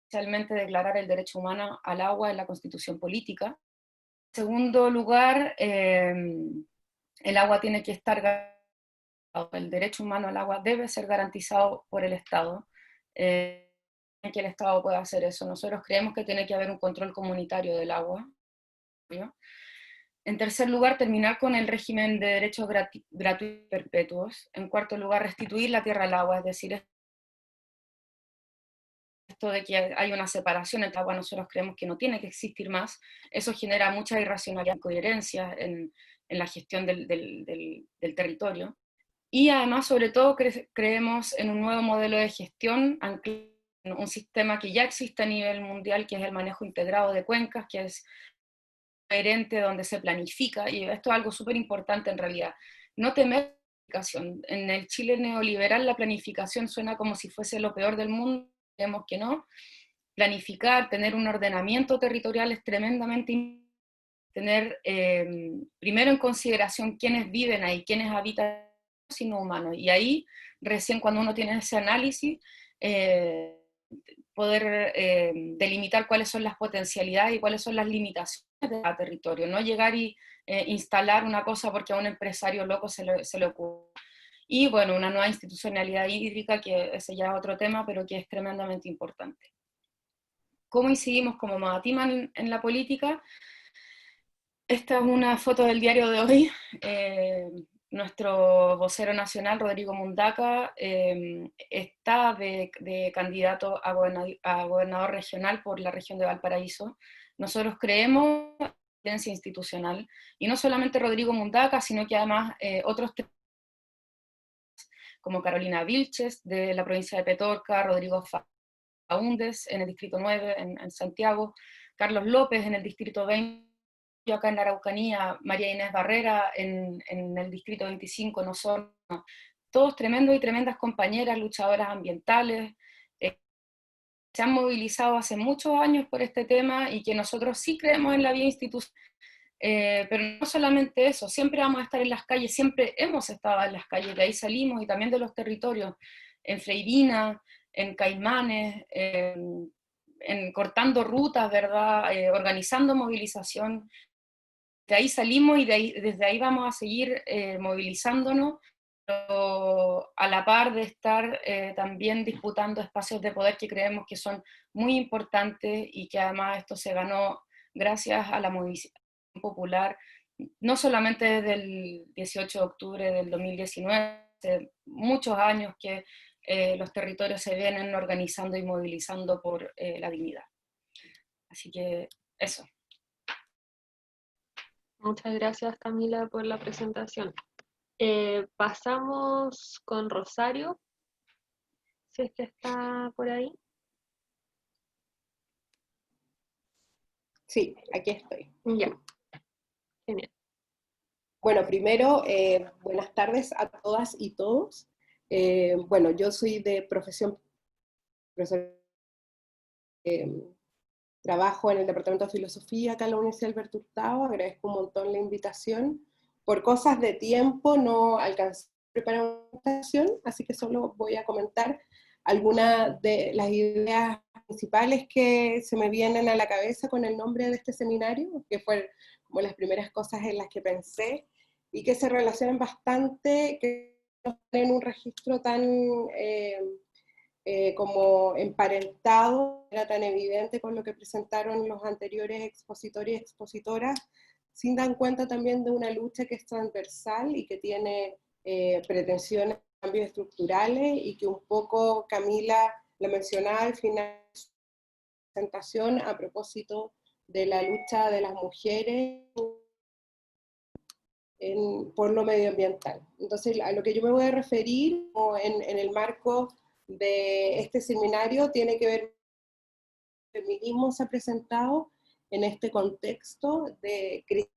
[SPEAKER 4] especialmente declarar el derecho humano al agua en la Constitución política. En segundo lugar, el agua tiene que estar garantizado, el derecho humano al agua debe ser garantizado por el Estado. Que el Estado pueda hacer eso. Nosotros creemos que tiene que haber un control comunitario del agua. En tercer lugar, terminar con el régimen de derechos gratuitos y perpetuos. En cuarto lugar, restituir la tierra al agua, es decir, esto de que hay una separación entre agua, nosotros creemos que no tiene que existir más. Eso genera mucha irracionalidad y coherencia en la gestión del territorio. Y además, sobre todo, creemos en un nuevo modelo de gestión, un sistema que ya existe a nivel mundial, que es el manejo integrado de cuencas, que es coherente, donde se planifica, y esto es algo súper importante en realidad. No temer planificación. En el Chile neoliberal la planificación suena como si fuese lo peor del mundo, creemos que no. Planificar, tener un ordenamiento territorial es tremendamente importante. Tener primero en consideración quiénes viven ahí, quiénes habitan sino humanos, y ahí recién cuando uno tiene ese análisis, poder delimitar cuáles son las potencialidades y cuáles son las limitaciones de cada territorio, no llegar y instalar una cosa porque a un empresario loco se le ocurre. Y bueno, una nueva institucionalidad hídrica, que ese ya es otro tema, pero que es tremendamente importante. ¿Cómo incidimos como Modatima en la política? Esta es una foto del diario de hoy. Nuestro vocero nacional, Rodrigo Mundaca, está de candidato a gobernador regional por la región de Valparaíso. Nosotros creemos en la presidencia institucional, y no solamente Rodrigo Mundaca, sino que además otros, como Carolina Vilches, de la provincia de Petorca, Rodrigo Faúndez, en el Distrito 9, en Santiago, Carlos López, en el Distrito 20, yo acá en la Araucanía, María Inés Barrera, en el Distrito 25, en Osorno, todos tremendos y tremendas compañeras, luchadoras ambientales, se han movilizado hace muchos años por este tema y que nosotros sí creemos en la vía institucional, pero no solamente eso, siempre vamos a estar en las calles, siempre hemos estado en las calles, de ahí salimos, y también de los territorios, en Freirina, en Caimanes, cortando rutas, ¿verdad? Organizando movilización, de ahí salimos y desde ahí vamos a seguir movilizándonos, pero a la par de estar también disputando espacios de poder que creemos que son muy importantes y que además esto se ganó gracias a la movilización popular, no solamente desde el 18 de octubre del 2019, hace muchos años que los territorios se vienen organizando y movilizando por la dignidad. Así que eso.
[SPEAKER 1] Muchas gracias, Camila, por la presentación. Pasamos con Rosario, si es que está por ahí.
[SPEAKER 5] Sí, aquí estoy.
[SPEAKER 1] Ya, genial.
[SPEAKER 5] Bueno, primero, buenas tardes a todas y todos. Bueno, yo soy de profesión profesor, trabajo en el Departamento de Filosofía acá en la Universidad Alberto Hurtado, agradezco un montón la invitación. Por cosas de tiempo no alcancé a preparar una presentación, así que solo voy a comentar algunas de las ideas principales que se me vienen a la cabeza con el nombre de este seminario, que fueron como las primeras cosas en las que pensé, y que se relacionan bastante, que no tienen un registro tan como emparentado, era tan evidente con lo que presentaron los anteriores expositores y expositoras, sin dar cuenta también de una lucha que es transversal y que tiene pretensiones de cambios estructurales, y que un poco Camila lo mencionaba al final de su presentación a propósito de la lucha de las mujeres por lo medioambiental. Entonces, a lo que yo me voy a referir en el marco de este seminario tiene que ver con el feminismo se ha presentado en este contexto de crisis,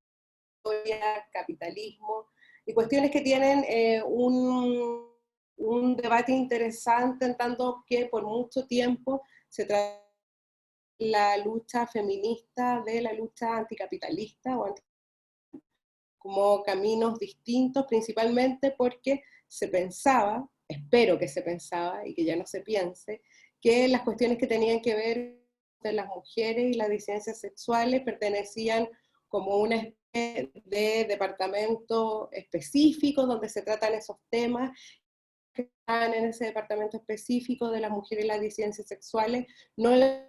[SPEAKER 5] capitalismo y cuestiones que tienen un debate interesante, en tanto que por mucho tiempo se trata de la lucha feminista de la lucha anticapitalista o como caminos distintos, principalmente porque se pensaba, espero que se pensaba y que ya no se piense, que las cuestiones que tenían que ver con las mujeres y las disidencias sexuales pertenecían como una especie de departamento específico donde se tratan esos temas, que están en ese departamento específico de las mujeres y las disidencias sexuales, no los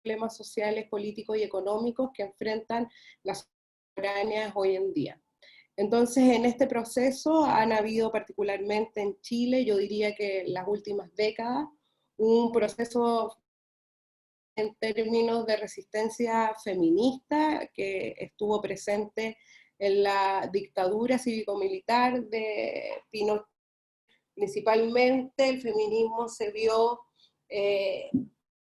[SPEAKER 5] problemas sociales, políticos y económicos que enfrentan las hoy en día. Entonces, en este proceso han habido particularmente en Chile, yo diría que en las últimas décadas, un proceso en términos de resistencia feminista que estuvo presente en la dictadura cívico-militar de Pinochet. Principalmente el feminismo se vio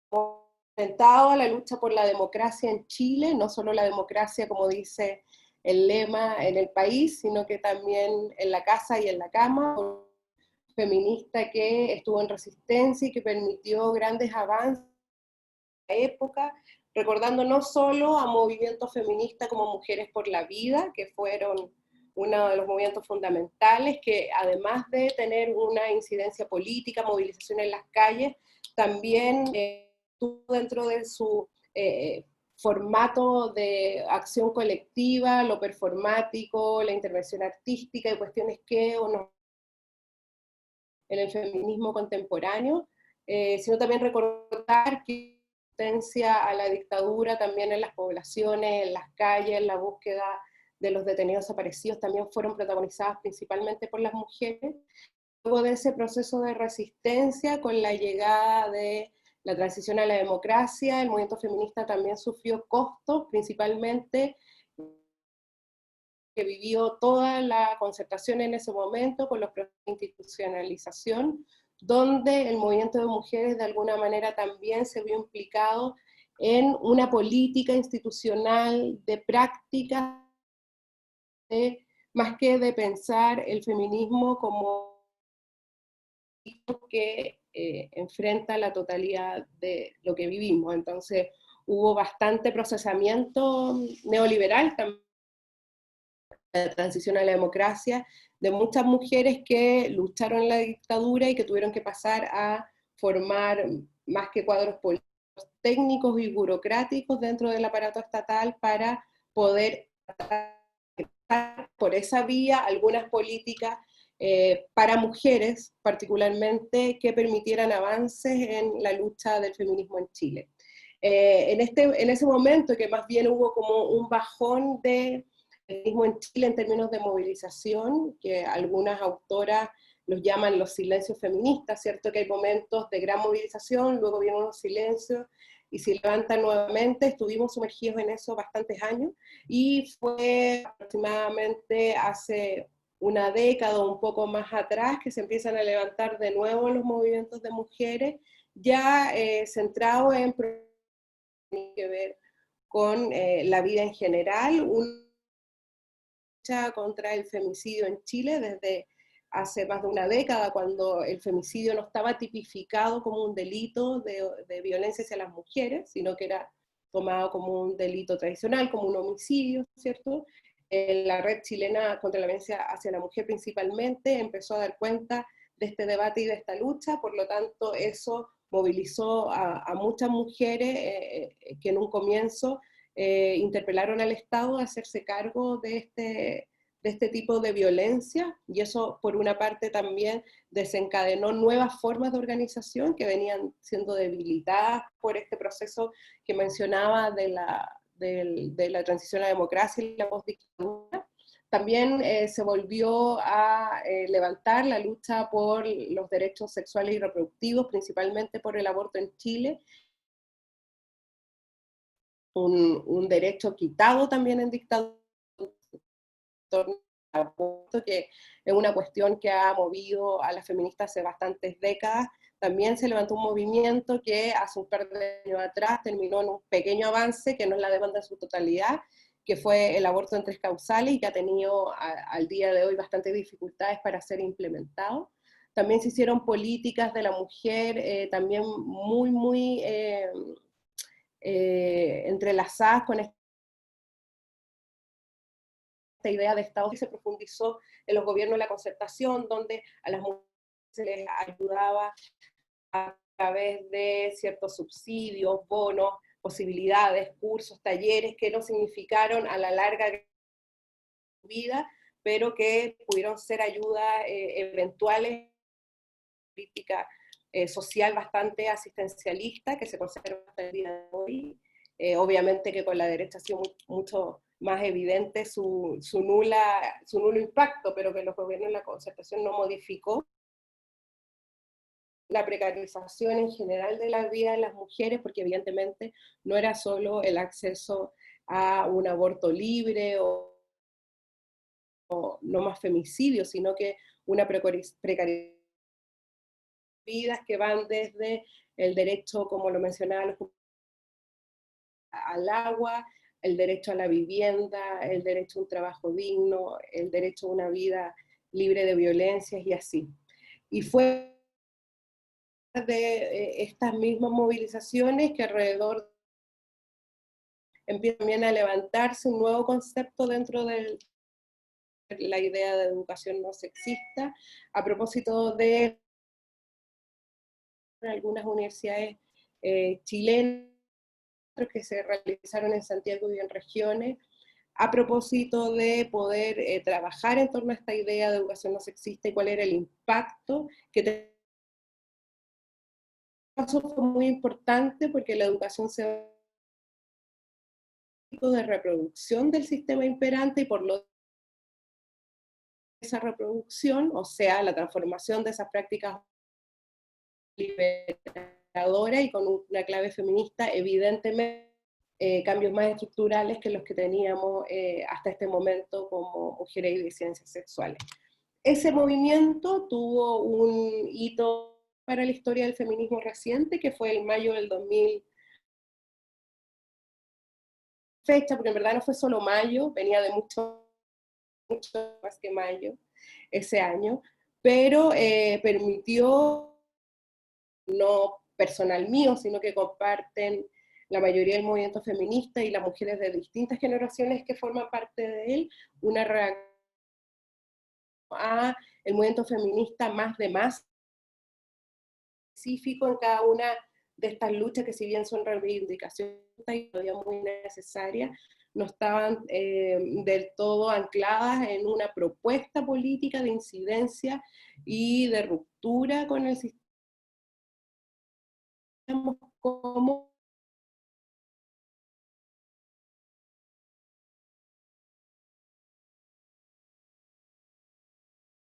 [SPEAKER 5] orientado a la lucha por la democracia en Chile, no solo la democracia como dice el lema en el país, sino que también en la casa y en la cama, feminista que estuvo en resistencia y que permitió grandes avances en la época, recordando no solo a movimientos feministas como Mujeres por la Vida, que fueron uno de los movimientos fundamentales, que además de tener una incidencia política, movilización en las calles, también dentro de su formato de acción colectiva, lo performático, la intervención artística y cuestiones que en el feminismo contemporáneo, sino también recordar que a la dictadura también en las poblaciones, en las calles, la búsqueda de los detenidos desaparecidos también fueron protagonizadas principalmente por las mujeres. Luego de ese proceso de resistencia, con la llegada de la transición a la democracia, el movimiento feminista también sufrió costos, principalmente que vivió toda la concertación en ese momento con los procesos de institucionalización, donde el movimiento de mujeres de alguna manera también se vio implicado en una política institucional de prácticas, más que de pensar el feminismo como que enfrenta la totalidad de lo que vivimos. Entonces hubo bastante procesamiento neoliberal también, la transición a la democracia, de muchas mujeres que lucharon en la dictadura y que tuvieron que pasar a formar más que cuadros políticos, técnicos y burocráticos dentro del aparato estatal para poder por esa vía algunas políticas para mujeres particularmente que permitieran avances en la lucha del feminismo en Chile. En ese momento que más bien hubo como un bajón de feminismo en Chile en términos de movilización, que algunas autoras los llaman los silencios feministas, ¿cierto? Que hay momentos de gran movilización, luego vienen unos silencios, y se levantan nuevamente. Estuvimos sumergidos en eso bastantes años, y fue aproximadamente hace una década o un poco más atrás que se empiezan a levantar de nuevo los movimientos de mujeres, ya centrados en que ver con la vida en general, una lucha contra el femicidio en Chile desde hace más de una década, cuando el femicidio no estaba tipificado como un delito de violencia hacia las mujeres, sino que era tomado como un delito tradicional, como un homicidio, ¿cierto? La red chilena contra la violencia hacia la mujer principalmente empezó a dar cuenta de este debate y de esta lucha, por lo tanto eso movilizó a muchas mujeres que en un comienzo interpelaron al Estado a hacerse cargo de este tipo de violencia, y eso por una parte también desencadenó nuevas formas de organización que venían siendo debilitadas por este proceso que mencionaba de la transición a la democracia y la postdictadura. También se volvió a levantar la lucha por los derechos sexuales y reproductivos, principalmente por el aborto en Chile, un derecho quitado también en dictadura, que es una cuestión que ha movido a las feministas hace bastantes décadas. También se levantó un movimiento que hace un par de años atrás terminó en un pequeño avance, que no es la demanda en su totalidad, que fue el aborto en 3 causales, y que ha tenido al día de hoy bastantes dificultades para ser implementado. También se hicieron políticas de la mujer también muy entrelazadas con esta idea de Estado, que se profundizó en los gobiernos de la concertación, donde a las mujeres se les ayudaba a través de ciertos subsidios, bonos, posibilidades, cursos, talleres, que no significaron a la larga vida, pero que pudieron ser ayudas eventuales, política social bastante asistencialista, que se conserva hasta el día de hoy. Obviamente que con la derecha ha sido mucho más evidente su nulo impacto, pero que los gobiernos de la concertación no modificó la precarización en general de la vida de las mujeres, porque evidentemente no era solo el acceso a un aborto libre o no más femicidio, sino que una precarización vidas que van desde el derecho, como lo mencionaba, al agua, el derecho a la vivienda, el derecho a un trabajo digno, el derecho a una vida libre de violencias y así. Y fue de estas mismas movilizaciones que alrededor empieza también a levantarse un nuevo concepto dentro de la idea de educación no sexista, a propósito de algunas universidades chilenas que se realizaron en Santiago y en regiones, a propósito de poder trabajar en torno a esta idea de educación no sexista y cuál era el impacto que fue muy importante, porque la educación se de reproducción del sistema imperante, y por lo esa reproducción, o sea, la transformación de esas prácticas liberadoras y con una clave feminista, evidentemente cambios más estructurales que los que teníamos hasta este momento como mujeres y disidencias sexuales. Ese movimiento tuvo un hito para la historia del feminismo reciente, que fue el mayo del 2000, fecha, porque en verdad no fue solo mayo, venía de mucho más que mayo ese año, pero permitió, no personal mío, sino que comparten la mayoría del movimiento feminista y las mujeres de distintas generaciones que forman parte de él, una reacción a el movimiento feminista más de más específico en cada una de estas luchas que, si bien son reivindicaciones y todavía muy necesarias, no estaban del todo ancladas en una propuesta política de incidencia y de ruptura con el sistema como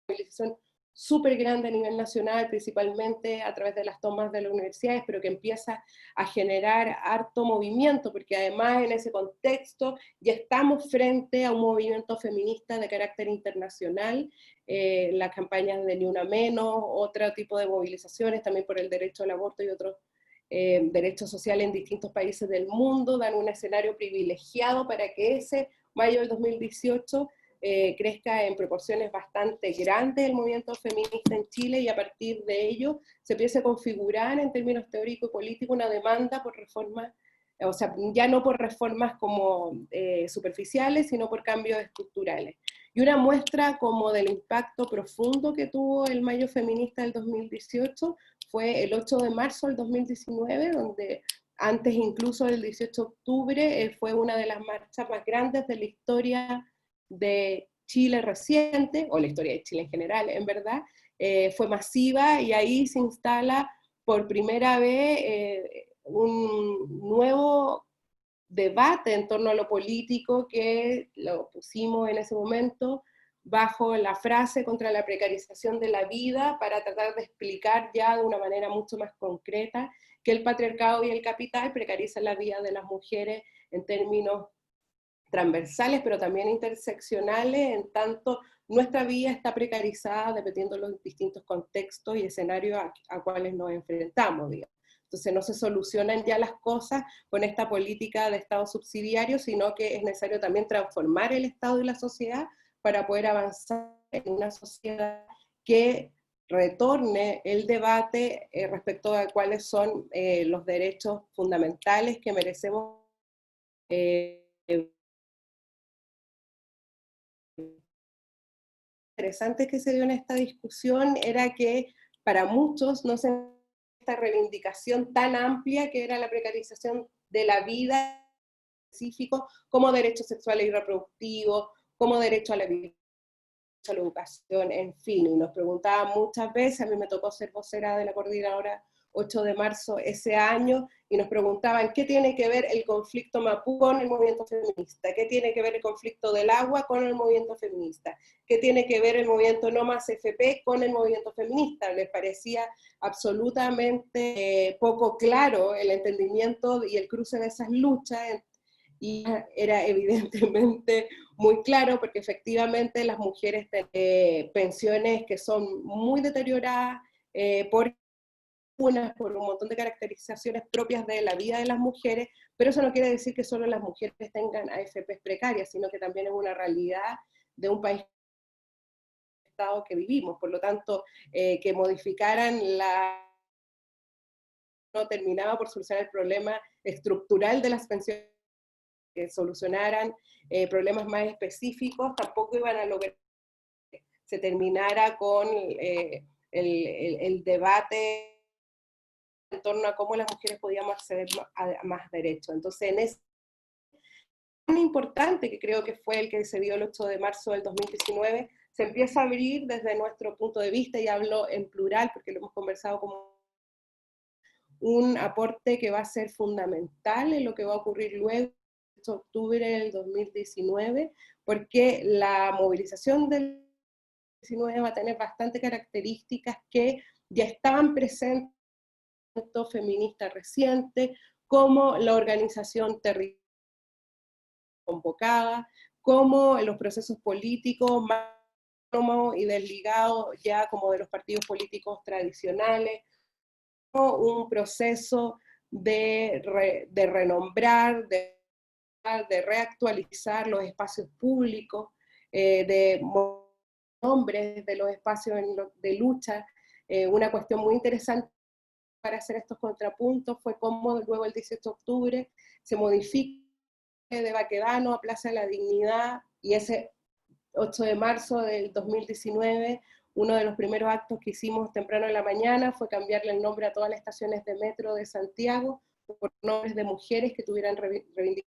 [SPEAKER 5] movilización súper grande a nivel nacional, principalmente a través de las tomas de las universidades, pero que empieza a generar harto movimiento, porque además en ese contexto ya estamos frente a un movimiento feminista de carácter internacional, las campañas de Ni Una Menos, otro tipo de movilizaciones, también por el derecho al aborto y otros derechos sociales en distintos países del mundo, dan un escenario privilegiado para que ese mayo del 2018 crezca en proporciones bastante grandes el movimiento feminista en Chile, y a partir de ello se empieza a configurar en términos teóricos y políticos una demanda por reformas, o sea, ya no por reformas como superficiales, sino por cambios estructurales. Y una muestra como del impacto profundo que tuvo el Mayo Feminista del 2018 fue el 8 de marzo del 2019, donde antes incluso del 18 de octubre fue una de las marchas más grandes de la historia de Chile reciente, o la historia de Chile en general, en verdad, fue masiva, y ahí se instala por primera vez un nuevo debate en torno a lo político, que lo pusimos en ese momento bajo la frase contra la precarización de la vida, para tratar de explicar ya de una manera mucho más concreta que el patriarcado y el capital precarizan la vida de las mujeres en términos transversales, pero también interseccionales, en tanto nuestra vida está precarizada dependiendo de los distintos contextos y escenarios a cuales nos enfrentamos, digamos. Entonces no se solucionan ya las cosas con esta política de Estado subsidiario, sino que es necesario también transformar el Estado y la sociedad para poder avanzar en una sociedad que retorne el debate respecto a cuáles son los derechos fundamentales que merecemos interesante que se dio en esta discusión era que para muchos no se esta reivindicación tan amplia que era la precarización de la vida específico como derechos sexuales y reproductivos, como derecho a la vida, a la educación, en fin, y nos preguntaban muchas veces, a mí me tocó ser vocera de la coordinadora 8 de marzo ese año, y nos preguntaban qué tiene que ver el conflicto Mapuche con el movimiento feminista, qué tiene que ver el conflicto del agua con el movimiento feminista, qué tiene que ver el movimiento No Más FP con el movimiento feminista. Les parecía absolutamente poco claro el entendimiento y el cruce de esas luchas, y era evidentemente muy claro, porque efectivamente las mujeres tienen pensiones que son muy deterioradas por un montón de caracterizaciones propias de la vida de las mujeres, pero eso no quiere decir que solo las mujeres tengan AFPs precarias, sino que también es una realidad de un país estado que vivimos. Por lo tanto, que modificaran no terminaba por solucionar el problema estructural de las pensiones, que solucionaran problemas más específicos, tampoco iban a lograr que se terminara con el debate en torno a cómo las mujeres podíamos acceder a más derechos. Entonces, en ese tan importante, que creo que fue el que se dio el 8 de marzo del 2019, se empieza a abrir desde nuestro punto de vista, y hablo en plural porque lo hemos conversado como un aporte que va a ser fundamental en lo que va a ocurrir luego, de octubre del 2019, porque la movilización del 2019 va a tener bastantes características que ya estaban presentes feminista reciente, como la organización territorial, convocada, como en los procesos políticos más autónomos y desligados ya como de los partidos políticos tradicionales, un proceso de renombrar, de reactualizar los espacios públicos, de nombres de los espacios de lucha. Una cuestión muy interesante para hacer estos contrapuntos fue cómo luego el 18 de octubre se modifica de Baquedano a Plaza de la Dignidad, y ese 8 de marzo del 2019, uno de los primeros actos que hicimos temprano en la mañana fue cambiarle el nombre a todas las estaciones de metro de Santiago por nombres de mujeres que tuvieran reivindicación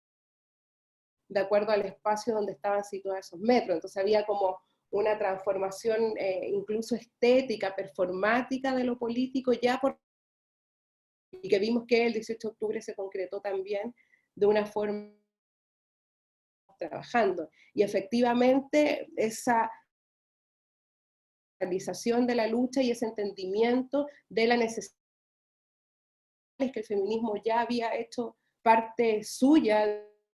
[SPEAKER 5] de acuerdo al espacio donde estaban situados esos metros. Entonces había como una transformación incluso estética, performática de lo político, y que vimos que el 18 de octubre se concretó también de una forma trabajando. Y efectivamente esa realización de la lucha y ese entendimiento de la necesidad que el feminismo ya había hecho parte suya,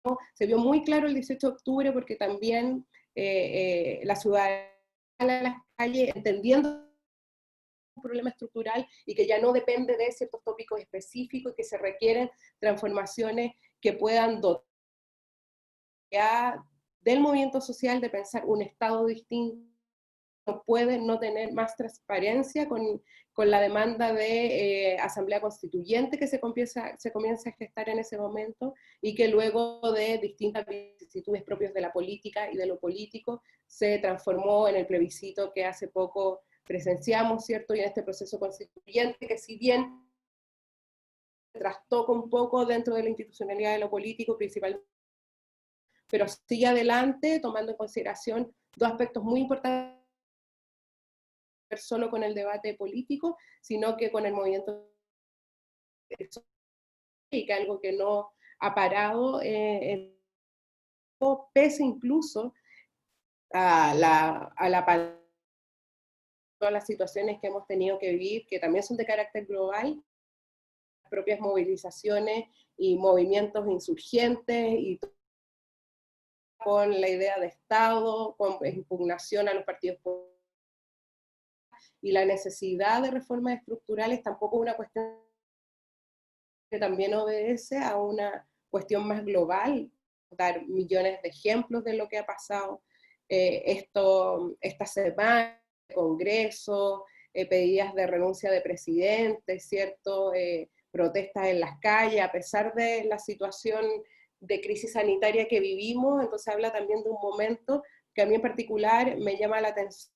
[SPEAKER 5] ¿no? Se vio muy claro el 18 de octubre porque también la ciudadanía en las calles entendiendo un problema estructural y que ya no depende de ciertos tópicos específicos y que se requieren transformaciones que puedan dotar del movimiento social de pensar un Estado distinto. No puede no tener más transparencia con la demanda de asamblea constituyente que se comienza a gestar en ese momento, y que luego de distintas vicisitudes propias de la política y de lo político se transformó en el plebiscito que hace poco presenciamos, ¿cierto? Y en este proceso constituyente que, si bien trastoca un poco dentro de la institucionalidad de lo político principalmente, pero sigue adelante tomando en consideración dos aspectos muy importantes, solo con el debate político, sino que con el movimiento y que algo que no ha parado, pese incluso a todas las situaciones que hemos tenido que vivir, que también son de carácter global, las propias movilizaciones y movimientos insurgentes, y con la idea de Estado, con impugnación a los partidos políticos, y la necesidad de reformas estructurales tampoco es una cuestión que también obedece a una cuestión más global, dar millones de ejemplos de lo que ha pasado esta semana, Congreso, pedidas de renuncia de presidente, ¿cierto? Protestas en las calles, a pesar de la situación de crisis sanitaria que vivimos. Entonces habla también de un momento que a mí en particular me llama la atención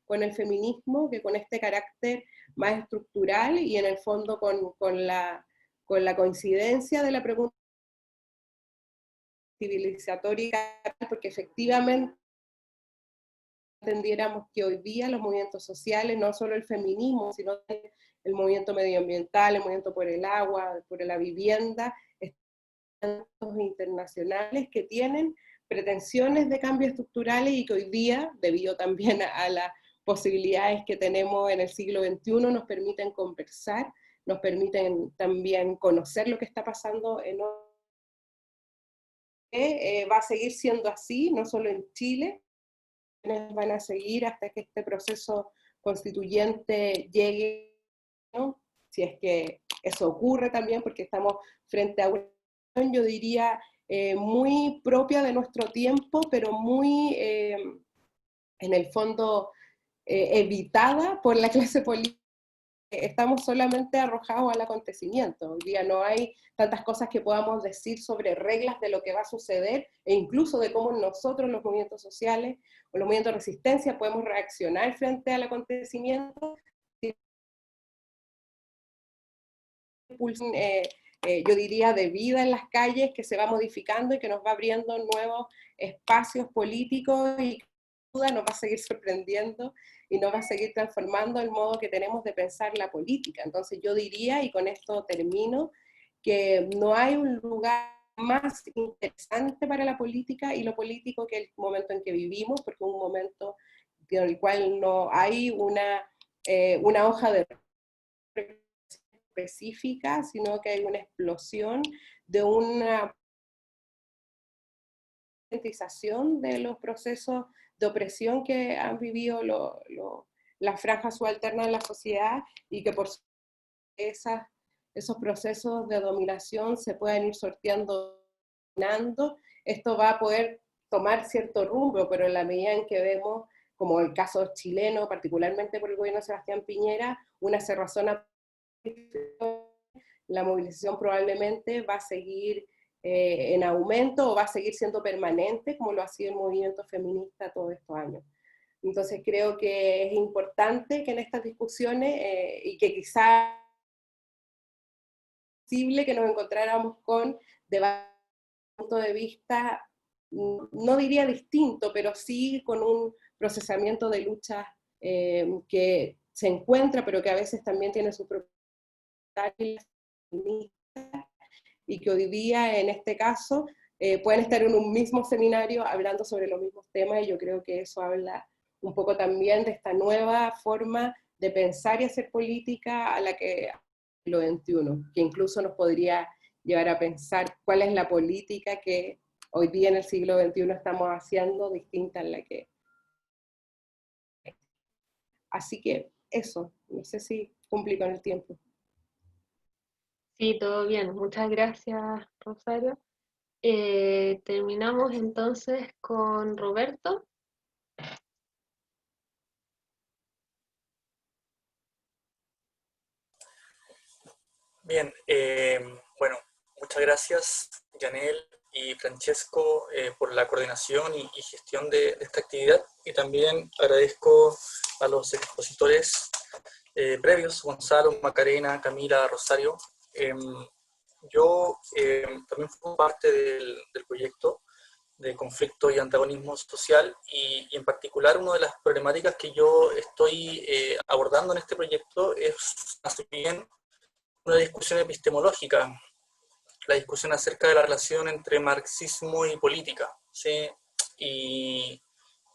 [SPEAKER 5] con el feminismo, que con este carácter más estructural y en el fondo con la coincidencia de la pregunta civilizatoria, porque efectivamente entendiéramos que hoy día los movimientos sociales, no solo el feminismo, sino el movimiento medioambiental, el movimiento por el agua, por la vivienda, están internacionales que tienen pretensiones de cambios estructurales y que hoy día, debido también a las posibilidades que tenemos en el siglo XXI, nos permiten conversar, nos permiten también conocer lo que está pasando en va a seguir siendo así, no solo en Chile, van a seguir hasta que este proceso constituyente llegue, ¿no? Si es que eso ocurre también, porque estamos frente a una, yo diría, muy propia de nuestro tiempo, pero muy, en el fondo, evitada por la clase política. Estamos solamente arrojados al acontecimiento. Hoy día no hay tantas cosas que podamos decir sobre reglas de lo que va a suceder, e incluso de cómo nosotros, los movimientos sociales o los movimientos de resistencia, podemos reaccionar frente al acontecimiento. Yo diría de vida en las calles, que se va modificando y que nos va abriendo nuevos espacios políticos, y que sin duda nos va a seguir sorprendiendo y nos va a seguir transformando el modo que tenemos de pensar la política. Entonces yo diría, y con esto termino, que no hay un lugar más interesante para la política y lo político que el momento en que vivimos, porque es un momento en el cual no hay una hoja de específica, sino que hay una explosión de una concientización de los procesos de opresión que han vivido las franjas subalternas en la sociedad, y que por esos procesos de dominación se puedan ir sorteando. Esto va a poder tomar cierto rumbo, pero en la medida en que vemos, como el caso chileno, particularmente por el gobierno de Sebastián Piñera, una cerrazón, la movilización probablemente va a seguir en aumento, o va a seguir siendo permanente, como lo ha sido el movimiento feminista todos estos años. Entonces creo que es importante que en estas discusiones, y que quizá es posible que nos encontráramos con debates de punto de vista, no diría distinto, pero sí con un procesamiento de luchas que se encuentra, pero que a veces también tiene su propia, y que hoy día, en este caso, pueden estar en un mismo seminario hablando sobre los mismos temas, y yo creo que eso habla un poco también de esta nueva forma de pensar y hacer política a la que siglo XXI, que incluso nos podría llevar a pensar cuál es la política que hoy día en el siglo XXI estamos haciendo, distinta a la que... Así que eso, no sé si cumplí con el tiempo.
[SPEAKER 1] Sí, todo bien. Muchas gracias, Rosario. Terminamos entonces con Roberto.
[SPEAKER 6] Bien, bueno, muchas gracias, Yanel y Francesco, por la coordinación y gestión de esta actividad, y también agradezco a los expositores previos, Gonzalo, Macarena, Camila, Rosario. Yo también fui parte del proyecto de conflicto y antagonismo social, y en particular una de las problemáticas que yo estoy abordando en este proyecto es más bien una discusión epistemológica, la discusión acerca de la relación entre marxismo y política, ¿sí? Y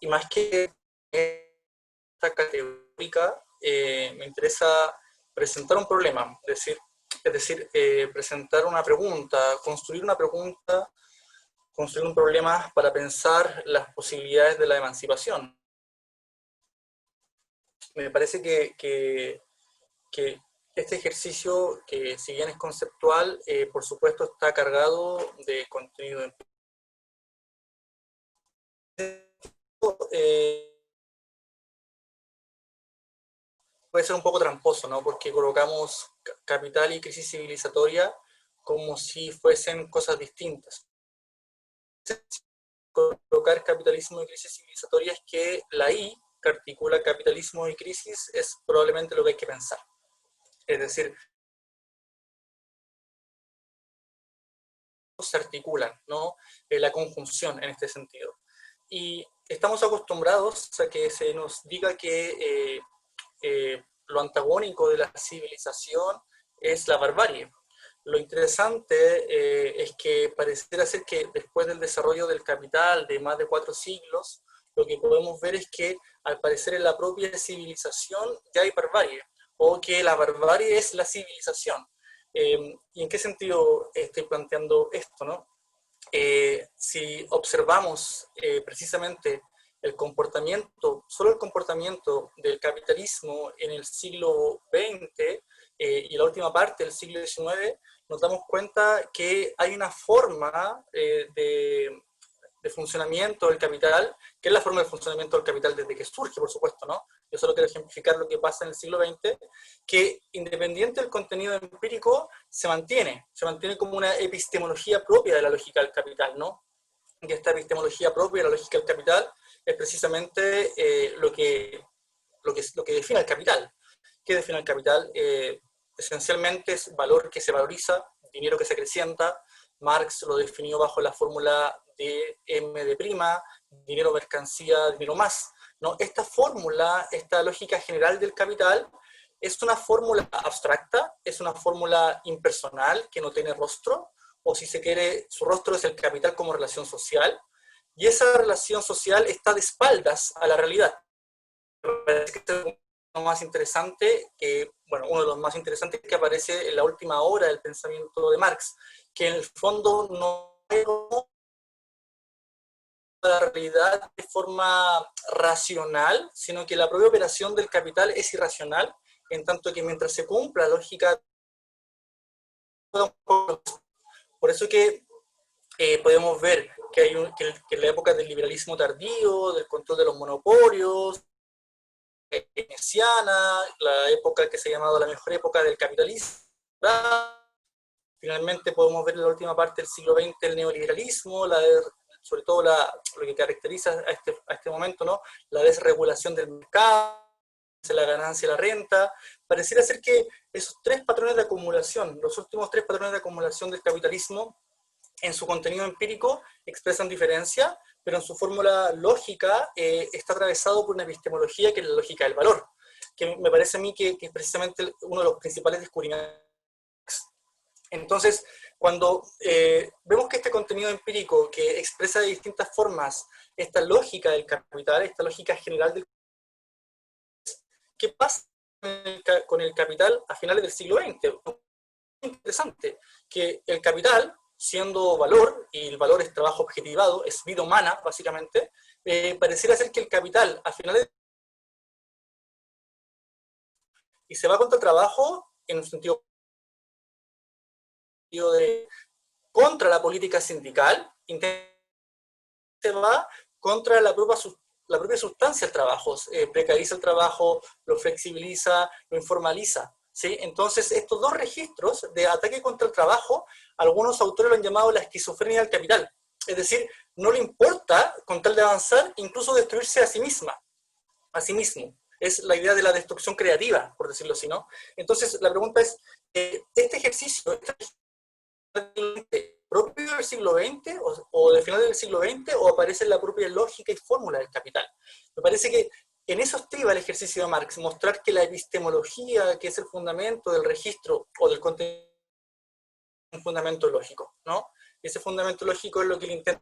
[SPEAKER 6] más que esta categórica, me interesa presentar un problema, es decir, presentar una pregunta, construir un problema para pensar las posibilidades de la emancipación. Me parece que este ejercicio, que si bien es conceptual, por supuesto está cargado de contenido empírico. Puede ser un poco tramposo, ¿no? Porque colocamos capital y crisis civilizatoria como si fuesen cosas distintas. Colocar capitalismo y crisis civilizatoria es que la I, que articula capitalismo y crisis, es probablemente lo que hay que pensar. Es decir, se articulan, ¿no? La conjunción en este sentido. Y estamos acostumbrados a que se nos diga que lo antagónico de la civilización es la barbarie. Lo interesante es que pareciera ser que después del desarrollo del capital de más de 4 siglos, lo que podemos ver es que al parecer en la propia civilización ya hay barbarie, o que la barbarie es la civilización. ¿Y en qué sentido estoy planteando esto, no? Si observamos precisamente el comportamiento, solo el comportamiento del capitalismo en el siglo XX y la última parte del siglo XIX, nos damos cuenta que hay una forma de funcionamiento del capital, que es la forma de funcionamiento del capital desde que surge, por supuesto, ¿no? Yo solo quiero ejemplificar lo que pasa en el siglo XX, que independiente del contenido empírico, se mantiene como una epistemología propia de la lógica del capital, ¿no? Y esta epistemología propia de la lógica del capital es precisamente lo que define el capital. ¿Qué define el capital? Esencialmente es valor que se valoriza, dinero que se acrecienta. Marx lo definió bajo la fórmula de M de prima, dinero, mercancía, dinero más, ¿no? Esta fórmula, esta lógica general del capital, es una fórmula abstracta, es una fórmula impersonal que no tiene rostro, o si se quiere, su rostro es el capital como relación social, y esa relación social está de espaldas a la realidad. más interesante, que, bueno, uno de los más interesantes que aparece en la última obra del pensamiento de Marx, que en el fondo no es la realidad de forma racional, sino que la propia operación del capital es irracional, en tanto que mientras se cumpla la lógica, por eso que podemos ver que, que en la época del liberalismo tardío, del control de los monopolios, keynesiana, la época que se ha llamado la mejor época del capitalismo, finalmente podemos ver en la última parte del siglo XX el neoliberalismo, sobre todo lo que caracteriza a este momento, ¿no? La desregulación del mercado, la ganancia y la renta. Pareciera ser que esos tres patrones de acumulación, los últimos tres patrones de acumulación del capitalismo, en su contenido empírico expresan diferencia, pero en su fórmula lógica está atravesado por una epistemología que es la lógica del valor, que me parece a mí que es precisamente uno de los principales descubrimientos. Entonces, cuando vemos que este contenido empírico que expresa de distintas formas esta lógica del capital, esta lógica general del capital, ¿qué pasa con el capital a finales del siglo XX? Es interesante que el capital, siendo valor, y el valor es trabajo objetivado, es vida humana, básicamente, pareciera ser que el capital, al final, y se va contra el trabajo en un sentido de contra la política sindical, se va contra la propia sustancia del trabajo, precariza el trabajo, lo flexibiliza, lo informaliza. ¿Sí? Entonces, estos dos registros de ataque contra el trabajo, algunos autores lo han llamado la esquizofrenia del capital. Es decir, no le importa, con tal de avanzar, incluso destruirse a sí misma, a sí mismo. Es la idea de la destrucción creativa, por decirlo así, ¿no? Entonces, la pregunta es, ¿este ejercicio propio del siglo XX o del final del siglo XX o aparece en la propia lógica y fórmula del capital? Me parece que en eso estriba el ejercicio de Marx, mostrar que la epistemología, que es el fundamento del registro o del contenido, es un fundamento lógico, ¿no? Y ese fundamento lógico es lo que le intenta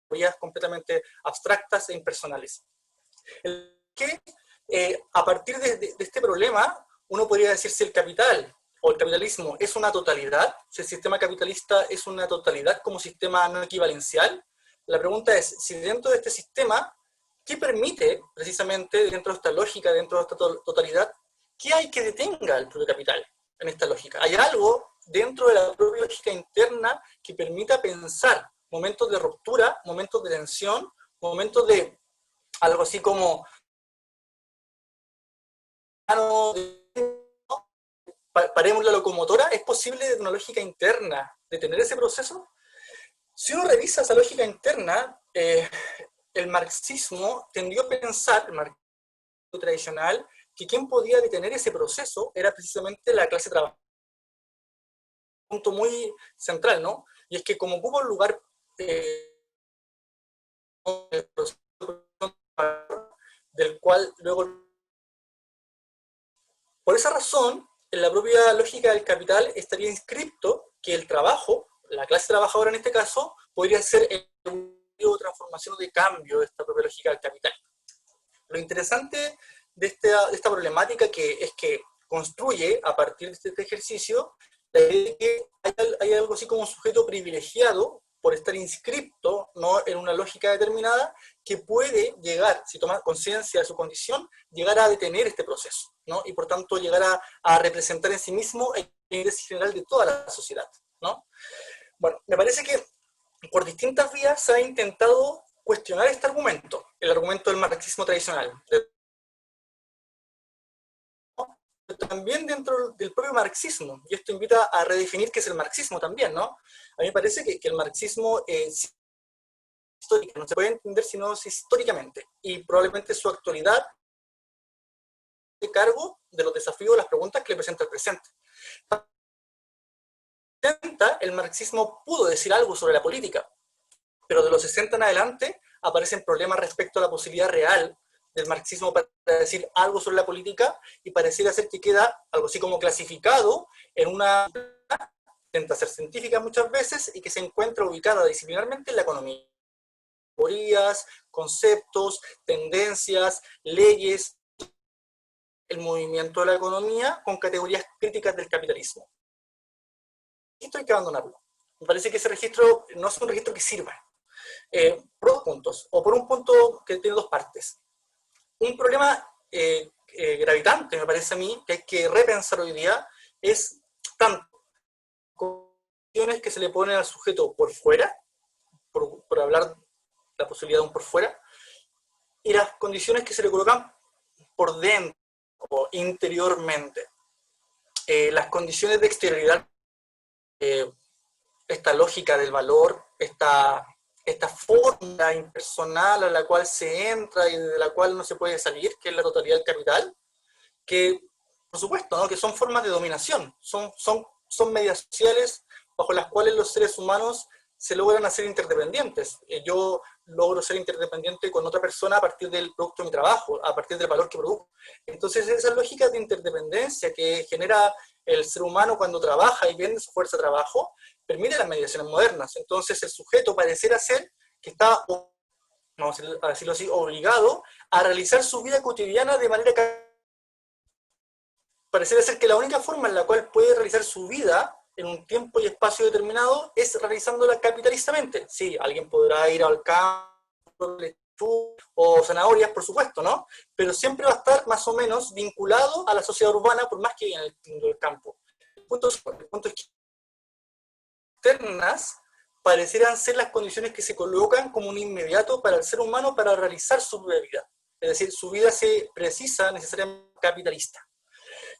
[SPEAKER 6] teorías completamente abstractas e impersonales. Que a partir de este problema, uno podría decir si el capital o el capitalismo es una totalidad, si el sistema capitalista es una totalidad como sistema no equivalencial. La pregunta es, si dentro de este sistema, ¿qué permite precisamente, dentro de esta lógica, dentro de esta totalidad, qué hay que detenga el propio capital en esta lógica? ¿Hay algo dentro de la propia lógica interna que permita pensar momentos de ruptura, momentos de tensión, momentos de algo así como paremos la locomotora? ¿Es posible desde una lógica interna detener ese proceso? Si uno revisa esa lógica interna, el marxismo tendió a pensar, el marxismo tradicional, que quien podía detener ese proceso era precisamente la clase trabajadora. Un punto muy central, ¿no? Y es que como ocupa un lugar del cual luego... Por esa razón, en la propia lógica del capital estaría inscripto que el trabajo, la clase trabajadora en este caso, podría ser el motivo de transformación o de cambio de esta propia lógica del capital. Lo interesante de esta problemática es que construye, a partir de este ejercicio, la idea de que hay algo así como un sujeto privilegiado por estar inscripto, ¿no?, en una lógica determinada, que puede llegar, si toma conciencia de su condición, llegar a detener este proceso, ¿no? Y por tanto llegar a representar en sí mismo el interés general de toda la sociedad, ¿no? Bueno, me parece que por distintas vías se ha intentado cuestionar este argumento, el argumento del marxismo tradicional. También dentro del propio marxismo, y esto invita a redefinir qué es el marxismo también, ¿no? A mí me parece que el marxismo es histórico, no se puede entender si no es históricamente, y probablemente su actualidad de cargo de los desafíos, de las preguntas que le presenta el presente. El marxismo pudo decir algo sobre la política, pero de los 60 en adelante aparecen problemas respecto a la posibilidad real del marxismo para decir algo sobre la política, y pareciera ser que queda algo así como clasificado en una intenta ser científica muchas veces y que se encuentra ubicada disciplinarmente en la economía. Teorías, conceptos, tendencias, leyes, el movimiento de la economía con categorías críticas del capitalismo. Esto hay que abandonarlo. Me parece que ese registro no es un registro que sirva. Por dos puntos, o por un punto que tiene dos partes. Un problema gravitante, me parece a mí, que hay que repensar hoy día, es tanto condiciones que se le ponen al sujeto por fuera, por hablar de la posibilidad de un por fuera, y las condiciones que se le colocan por dentro o interiormente. Las condiciones de exterioridad, esta lógica del valor, esta fórmula impersonal a la cual se entra y de la cual no se puede salir, que es la totalidad del capital, que por supuesto, ¿no?, que son formas de dominación, son medias sociales bajo las cuales los seres humanos se logran hacer interdependientes. Yo logro ser interdependiente con otra persona a partir del producto de mi trabajo, a partir del valor que produzco. Entonces, esa lógica de interdependencia que genera el ser humano cuando trabaja y vende su fuerza de trabajo, permite las mediaciones modernas. Entonces, el sujeto pareciera ser que está, vamos a decirlo así, obligado a realizar su vida cotidiana de manera que pareciera ser que la única forma en la cual puede realizar su vida en un tiempo y espacio determinado es realizándola capitalistamente. Sí, alguien podrá ir al campo, o zanahorias, por supuesto, ¿no? Pero siempre va a estar más o menos vinculado a la sociedad urbana, por más que en el campo. El punto es que externas parecieran ser las condiciones que se colocan como un inmediato para el ser humano para realizar su propia vida. Es decir, su vida se precisa necesariamente capitalista.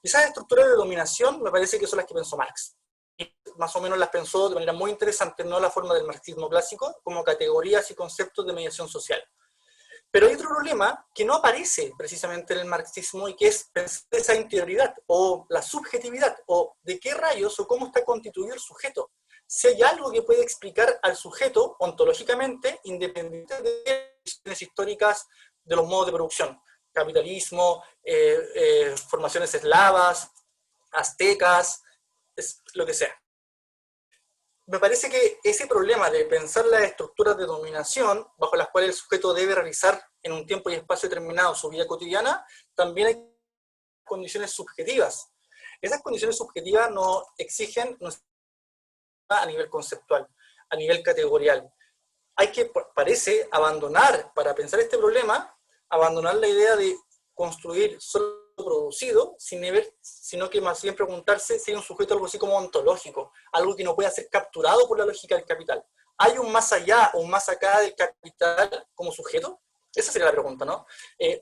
[SPEAKER 6] Y esas estructuras de dominación me parece que son las que pensó Marx. Y más o menos las pensó de manera muy interesante, no la forma del marxismo clásico, como categorías y conceptos de mediación social. Pero hay otro problema que no aparece precisamente en el marxismo y que es pensar esa interioridad o la subjetividad o de qué rayos o cómo está constituido el sujeto. Si hay algo que puede explicar al sujeto ontológicamente, independiente de las históricas de los modos de producción. Capitalismo, formaciones eslavas, aztecas, lo que sea. Me parece que ese problema de pensar las estructuras de dominación bajo las cuales el sujeto debe realizar en un tiempo y espacio determinado su vida cotidiana, también hay condiciones subjetivas. Esas condiciones subjetivas no exigen a nivel conceptual, a nivel categorial. Hay que, parece, abandonar, para pensar este problema, abandonar la idea de construir solo producido, sino que más bien preguntarse si hay un sujeto algo así como ontológico, algo que no pueda ser capturado por la lógica del capital. ¿Hay un más allá o un más acá del capital como sujeto? Esa sería la pregunta, ¿no?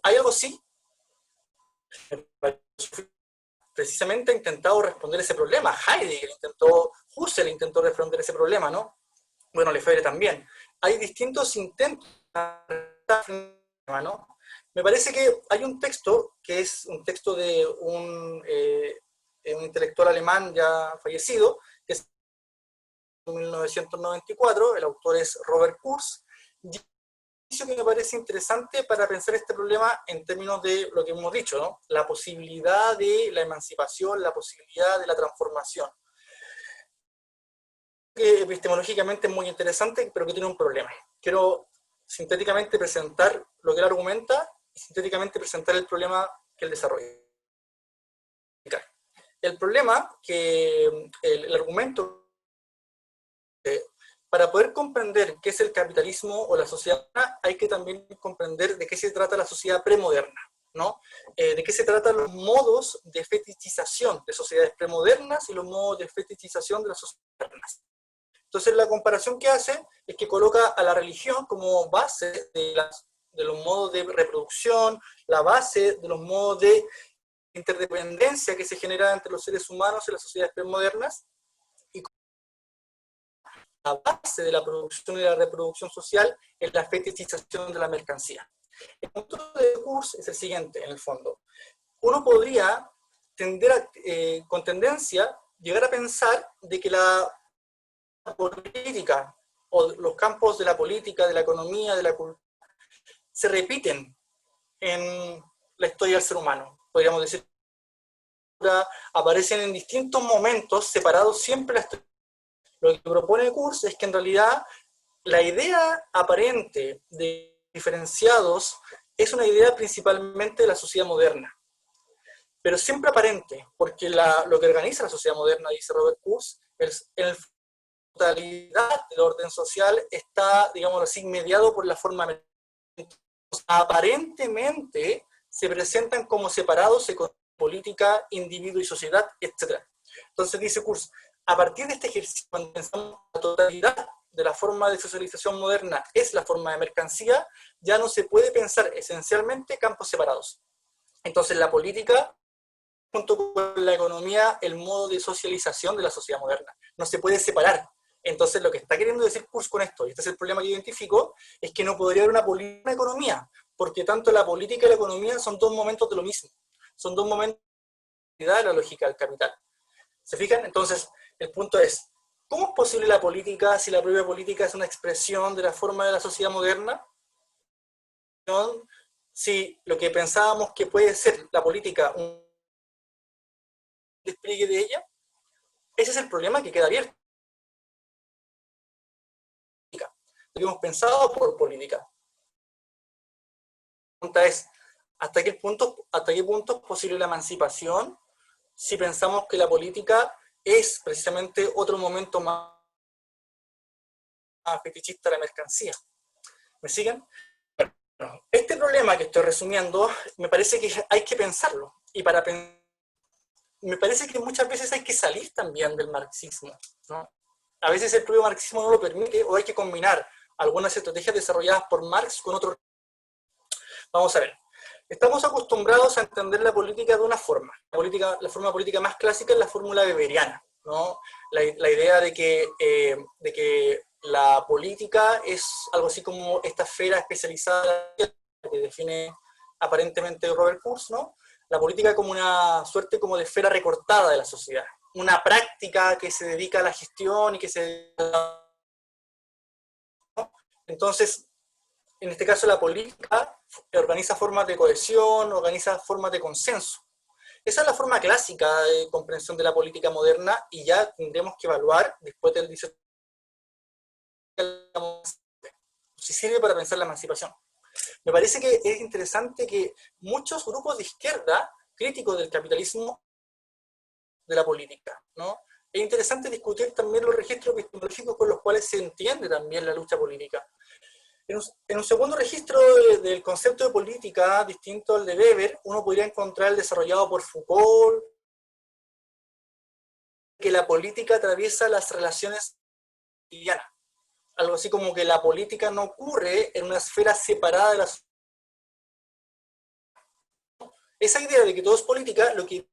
[SPEAKER 6] ¿Hay algo así? Precisamente ha intentado responder ese problema. Heidegger Husserl intentó responder ese problema, ¿no? Bueno, Lefebvre también. Hay distintos intentos, ¿no? Me parece que hay un texto, que es un texto de un intelectual alemán ya fallecido, que es en 1994, el autor es Robert Kurz, que me parece interesante para pensar este problema en términos de lo que hemos dicho, ¿no? La posibilidad de la emancipación, la posibilidad de la transformación. Que epistemológicamente es muy interesante, pero que tiene un problema. Quiero sintéticamente presentar lo que él argumenta y sintéticamente presentar el problema que él desarrolla. El problema que el argumento, para poder comprender qué es el capitalismo o la sociedad, hay que también comprender de qué se trata la sociedad premoderna, ¿no? De qué se tratan los modos de fetichización de sociedades premodernas y los modos de fetichización de las sociedades modernas. Entonces la comparación que hace es que coloca a la religión como base de los modos de reproducción, la base de los modos de interdependencia que se genera entre los seres humanos en las sociedades premodernas, y la base de la producción y la reproducción social es la fetichización de la mercancía. El punto de Kurz es el siguiente, en el fondo. Uno podría tender con tendencia llegar a pensar de que la política o los campos de la política, de la economía, de la cultura, se repiten en la historia del ser humano. Podríamos decir, aparecen en distintos momentos, separados siempre. Lo que propone Kurz es que en realidad la idea aparente de diferenciados es una idea principalmente de la sociedad moderna. pero siempre aparente, porque lo que organiza la sociedad moderna, dice Robert Kurz, es en la totalidad del orden social está, digamos así, mediado por la forma. Aparentemente se presentan como separados economía, política, individuo y sociedad, etc. Entonces dice Kurz, a partir de este ejercicio, cuando pensamos la totalidad de la forma de socialización moderna es la forma de mercancía, ya no se puede pensar esencialmente campos separados. Entonces la política, junto con la economía, el modo de socialización de la sociedad moderna, no se puede separar. Entonces lo que está queriendo decir Kurz con esto, y este es el problema que identifico, es que no podría haber una política y una economía, porque tanto la política y la economía son dos momentos de lo mismo, son dos momentos de la lógica del capital. ¿Se fijan? Entonces, el punto es, ¿cómo es posible la política si la propia política es una expresión de la forma de la sociedad moderna? Si lo que pensábamos que puede ser la política un despliegue de ella, ese es el problema que queda abierto. Lo que hemos pensado por política. La pregunta es, ¿hasta qué punto es posible la emancipación si pensamos que la política es precisamente otro momento más fetichista de la mercancía? ¿Me siguen? Bueno, este problema que estoy resumiendo, me parece que hay que pensarlo. Y me parece que muchas veces hay que salir también del marxismo, ¿no? A veces el propio marxismo no lo permite, o hay que combinar algunas estrategias desarrolladas por Marx con otros. Vamos a ver. Estamos acostumbrados a entender la política de una forma. La forma política más clásica es la fórmula weberiana, ¿no? La idea de que la política es algo así como esta esfera especializada que define aparentemente Robert Kurz, ¿no? La política como una suerte como de esfera recortada de la sociedad. Una práctica que se dedica a la gestión y que se... Entonces, en este caso la política organiza formas de cohesión, organiza formas de consenso. Esa es la forma clásica de comprensión de la política moderna y ya tendremos que evaluar, después del 18, si sirve para pensar la emancipación. Me parece que es interesante que muchos grupos de izquierda, críticos del capitalismo, de la política, ¿no? Es interesante discutir también los registros epistemológicos con los cuales se entiende también la lucha política. En un segundo registro del concepto de política, distinto al de Weber, uno podría encontrar el desarrollado por Foucault, que la política atraviesa las relaciones cotidianas. Algo así como que la política no ocurre en una esfera separada de la sociedad. Esa idea de que todo es política, lo que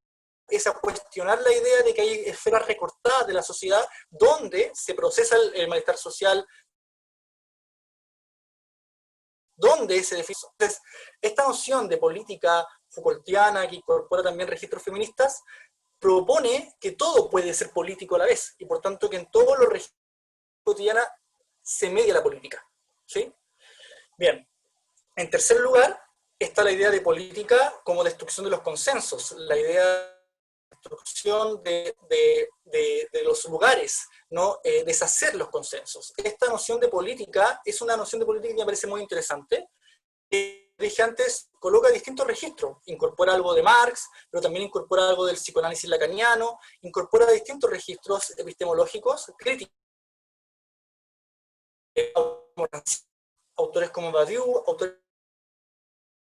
[SPEAKER 6] es a cuestionar la idea de que hay esferas recortadas de la sociedad donde se procesa el malestar social, donde se define. Entonces, esta noción de política Foucaultiana, que incorpora también registros feministas, propone que todo puede ser político a la vez, y por tanto que en todos los registros cotidianos se media la política. ¿Sí? Bien, en tercer lugar, está la idea de política como destrucción de los consensos, la idea de destrucción de los lugares, ¿no? Deshacer los consensos. Esta noción de política es una noción de política que me parece muy interesante. Dije antes, coloca distintos registros, incorpora algo de Marx, pero también incorpora algo del psicoanálisis lacaniano, incorpora distintos registros epistemológicos, críticos, autores como Badiou, autores que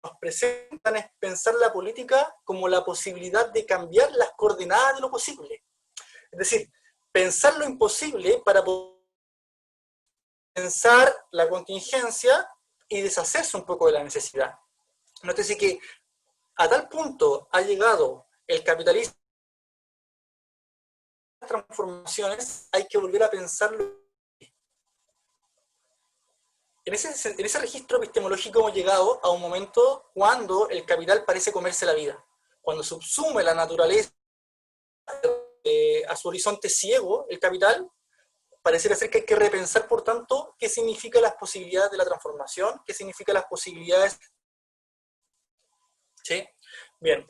[SPEAKER 6] nos presentan es pensar la política como la posibilidad de cambiar las coordenadas de lo posible. Es decir, pensar lo imposible para poder pensar la contingencia y deshacerse un poco de la necesidad. Nótese que a tal punto ha llegado el capitalismo, las transformaciones, hay que volver a pensarlo. En ese registro epistemológico hemos llegado a un momento cuando el capital parece comerse la vida, cuando subsume la naturaleza a su horizonte ciego, el capital, pareciera ser que hay que repensar, por tanto, qué significan las posibilidades de la transformación, qué significan las posibilidades. ¿Sí? Bien,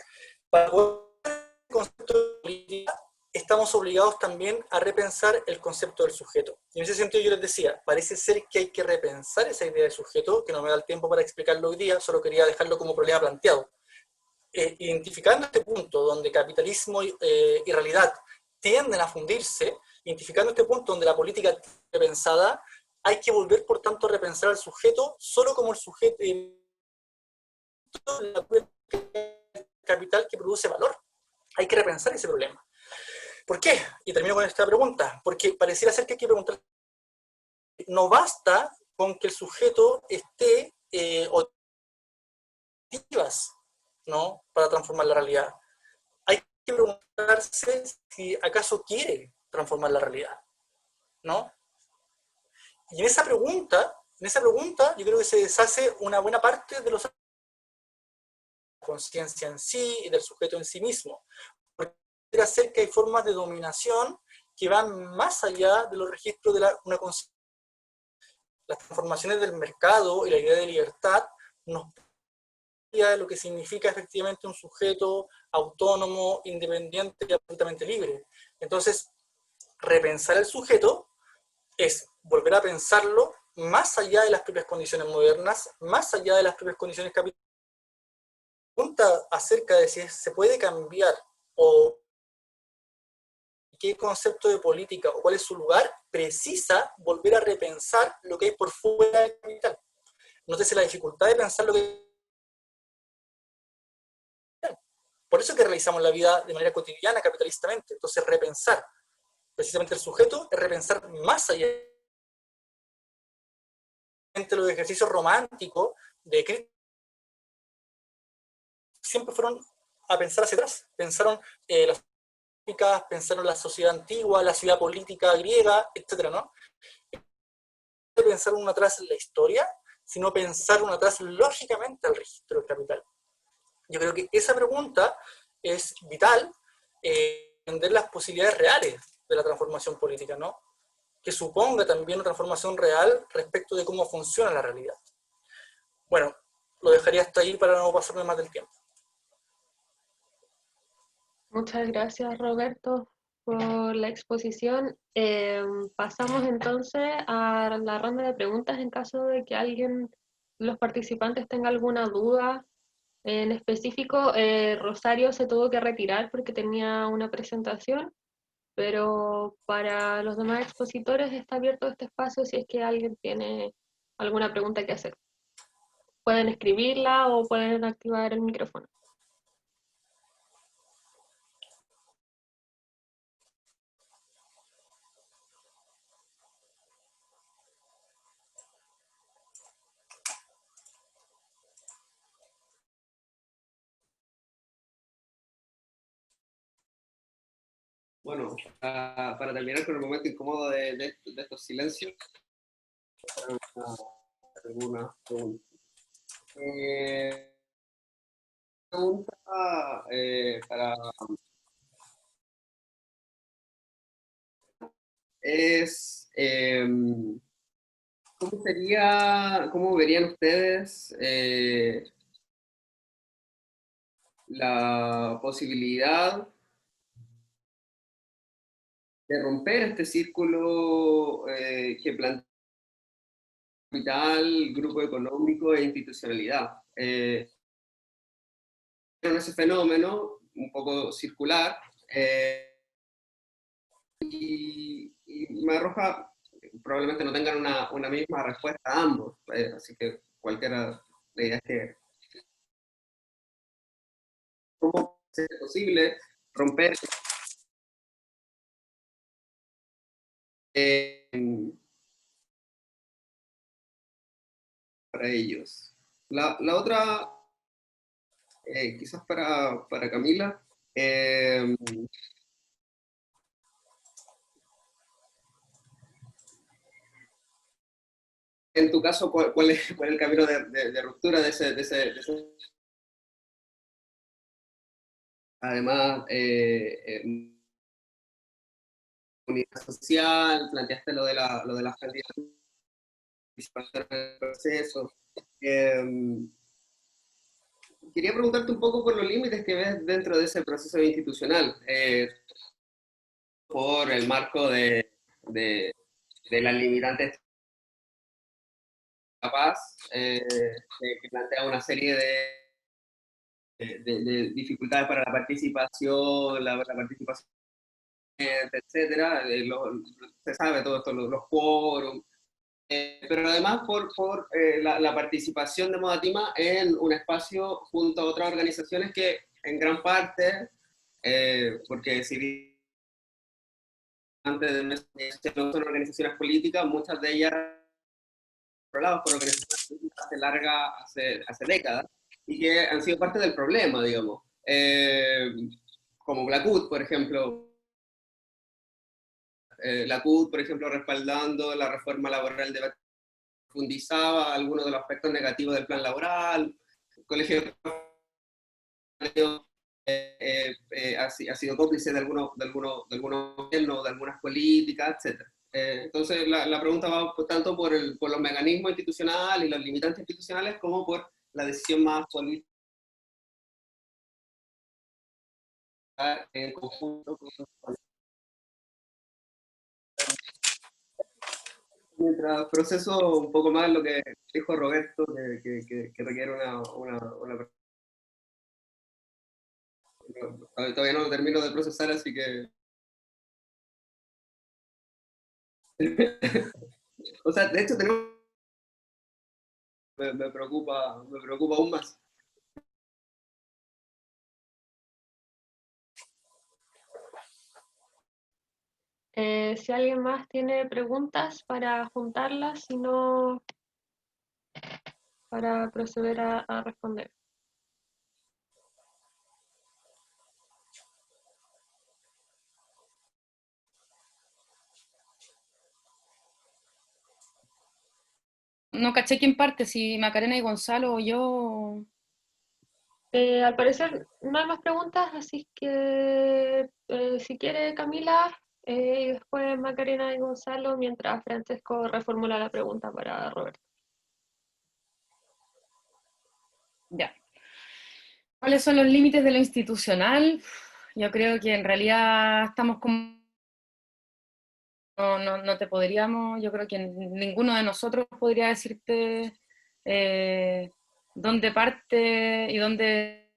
[SPEAKER 6] para poder el concepto de política, estamos obligados también a repensar el concepto del sujeto. Y en ese sentido yo les decía, parece ser que hay que repensar esa idea de sujeto, que no me da el tiempo para explicarlo hoy día, solo quería dejarlo como problema planteado. identificando este punto donde capitalismo y realidad tienden a fundirse, identificando este punto donde la política es repensada, hay que volver, por tanto, a repensar al sujeto solo como el sujeto capital que produce valor. Hay que repensar ese problema. ¿Por qué? Y termino con esta pregunta. Porque pareciera ser que hay que preguntar, no basta con que el sujeto esté activas, ¿no?, para transformar la realidad. Hay que preguntarse si acaso quiere transformar la realidad, ¿no? Y en esa pregunta yo creo que se deshace una buena parte de la conciencia en sí y del sujeto en sí mismo. Porque pareciera ser que hay formas de dominación que van más allá de los registros de una conciencia. Las transformaciones del mercado y la idea de libertad nos de lo que significa efectivamente un sujeto autónomo, independiente y absolutamente libre. Entonces, repensar el sujeto es volver a pensarlo más allá de las propias condiciones modernas, más allá de las propias condiciones capitalistas. Pregunta acerca de si se puede cambiar o qué concepto de política o cuál es su lugar, precisa volver a repensar lo que hay por fuera del capital. Nótese la dificultad de pensar lo que. Por eso es que realizamos la vida de manera cotidiana, capitalistamente. Entonces, repensar precisamente el sujeto es repensar más allá de los ejercicios románticos de Cristo. Siempre fueron a pensar hacia atrás. Pensaron las políticas, pensaron la sociedad antigua, la ciudad política griega, etcétera, ¿no? No pensar uno atrás en la historia, sino pensar uno atrás lógicamente al registro del capital. Yo creo que esa pregunta es vital, entender las posibilidades reales de la transformación política, ¿no? Que suponga también una transformación real respecto de cómo funciona la realidad. Bueno, lo dejaría hasta ahí para no pasarme más del tiempo.
[SPEAKER 1] Muchas gracias, Roberto, por la exposición. Pasamos entonces a la ronda de preguntas en caso de que alguien de los participantes tenga alguna duda. En específico, Rosario se tuvo que retirar porque tenía una presentación, pero para los demás expositores está abierto este espacio si es que alguien tiene alguna pregunta que hacer. Pueden escribirla o pueden activar el micrófono.
[SPEAKER 7] Bueno, para terminar con el momento incómodo de estos silencios, alguna pregunta. Pregunta para es ¿cómo verían ustedes la posibilidad de romper este círculo que plantea capital, grupo económico e institucionalidad? En ese fenómeno un poco circular y me arroja, probablemente no tengan una misma respuesta a ambos, así que cualquiera, la idea es que ¿cómo es posible romper para ellos? La otra, quizás para Camila, en tu caso, ¿cuál es el camino de ruptura de ese además, unidad social, planteaste lo de las candidaturas, participación en el proceso. Quería preguntarte un poco por los límites que ves dentro de ese proceso institucional, por el marco de las limitantes capaz, que plantea una serie de de dificultades para la participación, la participación, etcétera. Se sabe todo esto, los quórum, pero además por la participación de Modatima en un espacio junto a otras organizaciones que en gran parte, porque si bien antes de no son organizaciones políticas, muchas de ellas controladas por organizaciones políticas hace décadas, y que han sido parte del problema, digamos. Como la CUT, por ejemplo. La CUT, por ejemplo, respaldando la reforma laboral, profundizaba algunos de los aspectos negativos del plan laboral. El Colegio ha sido cómplice de algunos gobiernos, de algunas políticas, etc. Entonces, la pregunta va tanto por los mecanismos institucionales y los limitantes institucionales, como por la decisión más política en conjunto con. Mientras proceso un poco más lo que dijo Roberto, que requiere una. Todavía no lo termino de procesar, así que. O sea, de hecho, me preocupa aún más.
[SPEAKER 1] Si alguien más tiene preguntas para juntarlas, si no, para proceder a responder.
[SPEAKER 4] No caché quién parte, si Macarena y Gonzalo o yo.
[SPEAKER 1] Al parecer no hay más preguntas, así que si quiere Camila, y después Macarena y Gonzalo, mientras Francesco reformula la pregunta para Roberto.
[SPEAKER 4] Ya. ¿Cuáles son los límites de lo institucional? Yo creo que en realidad estamos como. No te podríamos, yo creo que ninguno de nosotros podría decirte dónde parte y dónde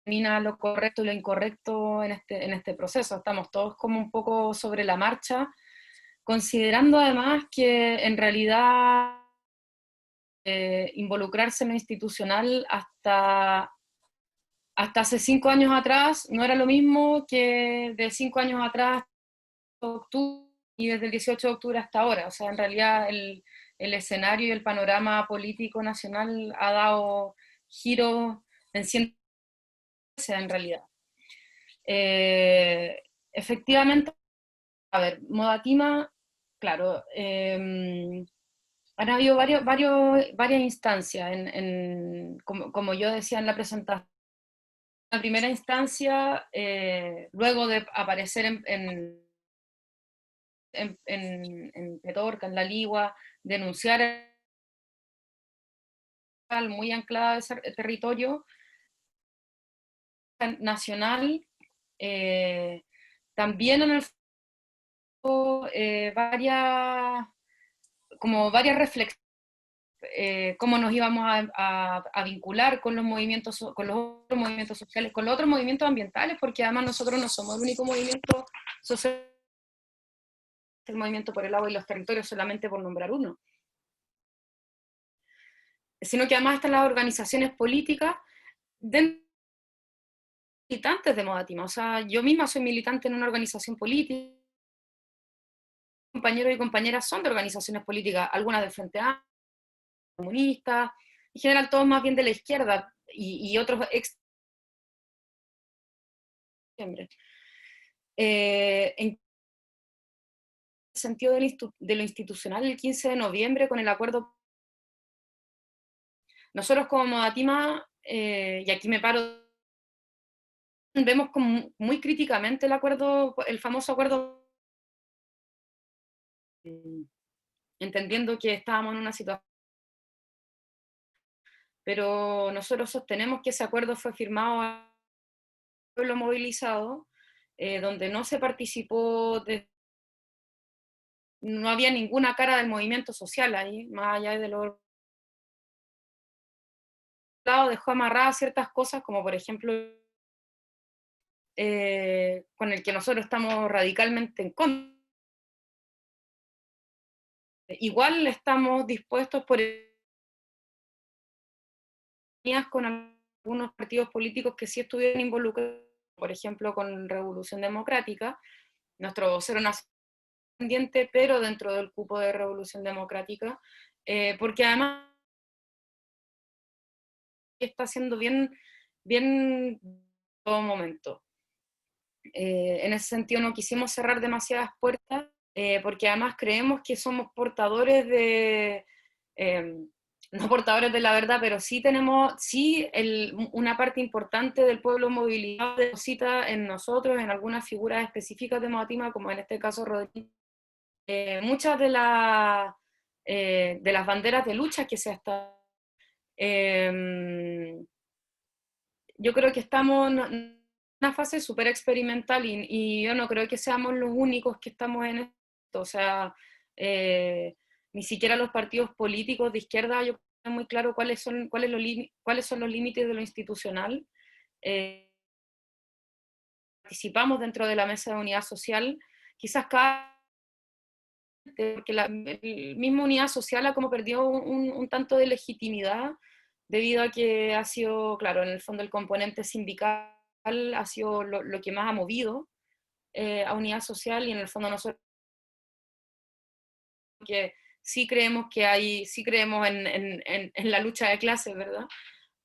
[SPEAKER 4] termina lo correcto y lo incorrecto en este proceso. Estamos todos como un poco sobre la marcha, considerando además que en realidad involucrarse en lo institucional hasta hace 5 años atrás no era lo mismo que de 5 años atrás, octubre, y desde el 18 de octubre hasta ahora. O sea, en realidad el escenario y el panorama político nacional ha dado giros en 100 veces en realidad. Efectivamente, a ver, Modatima, claro, han habido varias instancias, como yo decía en la presentación. La primera instancia, luego de aparecer en Petorca, en La Ligua, denunciar muy anclada a ese territorio nacional, también en el varias reflexiones, cómo nos íbamos a vincular con los con los otros movimientos sociales, con los otros movimientos ambientales, porque además nosotros no somos el único movimiento social, el movimiento por el agua y los territorios, solamente por nombrar uno, sino que además están las organizaciones políticas militantes de Modatima. O sea, yo misma soy militante en una organización política, compañeros y compañeras son de organizaciones políticas, algunas del Frente Amplio, comunistas, en general todos más bien de la izquierda, y otros ex. En el sentido de lo institucional, el 15 de noviembre, con el acuerdo, nosotros como Modatima, y aquí me paro, vemos muy críticamente el famoso acuerdo, entendiendo que estábamos en una situación, pero nosotros sostenemos que ese acuerdo fue firmado al pueblo movilizado, donde no se participó, no había ninguna cara del movimiento social ahí, más allá de lo lado dejó amarradas ciertas cosas, como por ejemplo con el que nosotros estamos radicalmente en contra. Igual estamos dispuestos con algunos partidos políticos que sí estuvieron involucrados, por ejemplo con Revolución Democrática, nuestro vocero nacional independiente, pero dentro del cupo de Revolución Democrática, porque además está haciendo bien en todo momento. En ese sentido no quisimos cerrar demasiadas puertas, porque además creemos que somos portadores de, no portadores de la verdad, pero sí tenemos, una parte importante del pueblo movilizado deposita en nosotros, en algunas figuras específicas de Moatima, como en este caso Rodríguez. Muchas de las banderas de lucha que se ha estado... yo creo que estamos en una fase súper experimental y yo no creo que seamos los únicos que estamos en esto. O sea, ni siquiera los partidos políticos de izquierda, yo tengo muy claro cuáles son los límites de lo institucional. Participamos dentro de la mesa de unidad social, quizás porque la misma unidad social ha como perdido un tanto de legitimidad debido a que ha sido, claro, en el fondo el componente sindical ha sido lo que más ha movido a unidad social, y en el fondo nosotros que sí creemos en la lucha de clases, ¿verdad?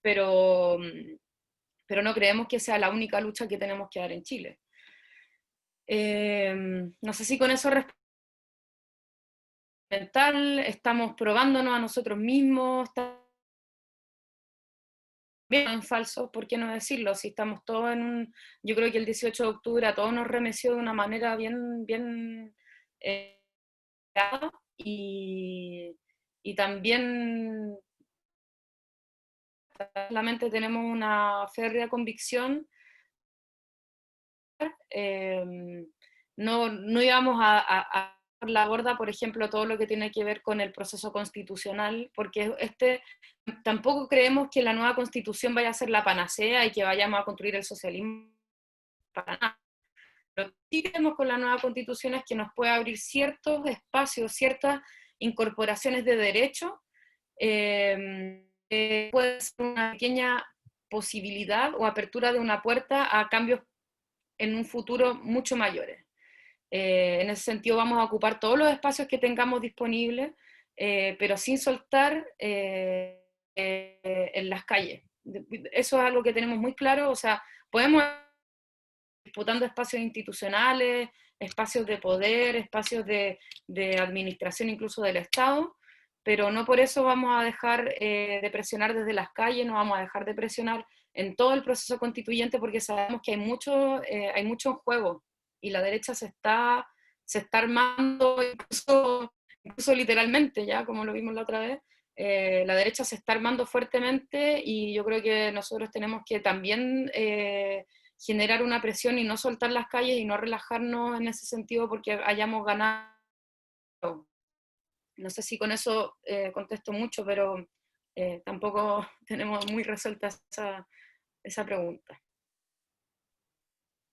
[SPEAKER 4] Pero no creemos que sea la única lucha que tenemos que dar en Chile. No sé si con eso estamos probándonos a nosotros mismos, bien falsos, ¿por qué no decirlo? Si estamos todos yo creo que el 18 de octubre a todos nos remeció de una manera bien y también solamente tenemos una férrea convicción, no íbamos a por la borda, por ejemplo, todo lo que tiene que ver con el proceso constitucional, porque tampoco creemos que la nueva constitución vaya a ser la panacea y que vayamos a construir el socialismo para nada. Lo que sí creemos con la nueva constitución es que nos puede abrir ciertos espacios, ciertas incorporaciones de derecho, puede ser una pequeña posibilidad o apertura de una puerta a cambios en un futuro mucho mayores. En ese sentido vamos a ocupar todos los espacios que tengamos disponibles, pero sin soltar en las calles. Eso es algo que tenemos muy claro, o sea, podemos disputando espacios institucionales, espacios de poder, espacios de administración incluso del Estado, pero no por eso vamos a dejar de presionar desde las calles, no vamos a dejar de presionar en todo el proceso constituyente, porque sabemos que hay mucho en juego, y la derecha se está armando, incluso literalmente, ya como lo vimos la otra vez, la derecha se está armando fuertemente, y yo creo que nosotros tenemos que también generar una presión y no soltar las calles y no relajarnos en ese sentido porque hayamos ganado. No sé si con eso contesto mucho, pero tampoco tenemos muy resuelta esa pregunta.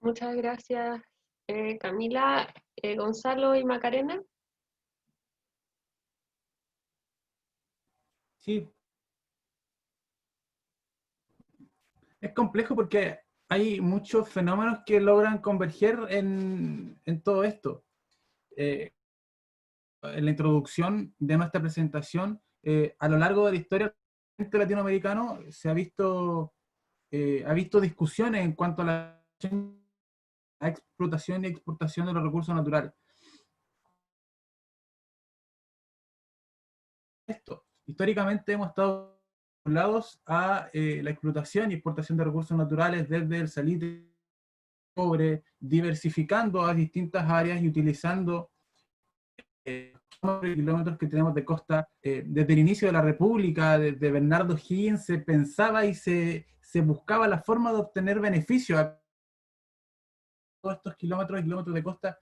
[SPEAKER 1] Muchas gracias, Camila, Gonzalo y Macarena.
[SPEAKER 2] Sí. Es complejo porque hay muchos fenómenos que logran converger en todo esto. En la introducción de nuestra presentación, a lo largo de la historia del latinoamericano se ha visto discusiones en cuanto a la explotación y exportación de los recursos naturales. Históricamente hemos estado vinculados a la explotación y exportación de recursos naturales desde el salitre, cobre, diversificando a distintas áreas y utilizando kilómetros que tenemos de costa. Desde el inicio de la República, desde Bernardo Higgins, se pensaba y se buscaba la forma de obtener beneficio a todos estos kilómetros y kilómetros de costa,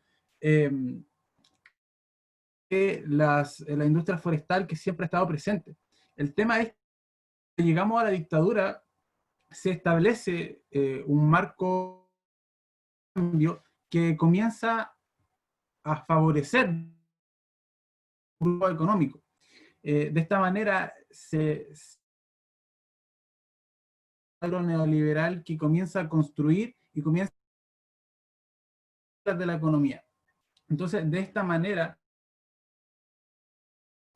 [SPEAKER 2] la industria forestal que siempre ha estado presente. El tema es llegamos a la dictadura, se establece un marco de cambio que comienza a favorecer el grupo económico. De esta manera, modelo neoliberal que comienza a construir y comienza a de la economía. Entonces, de esta manera,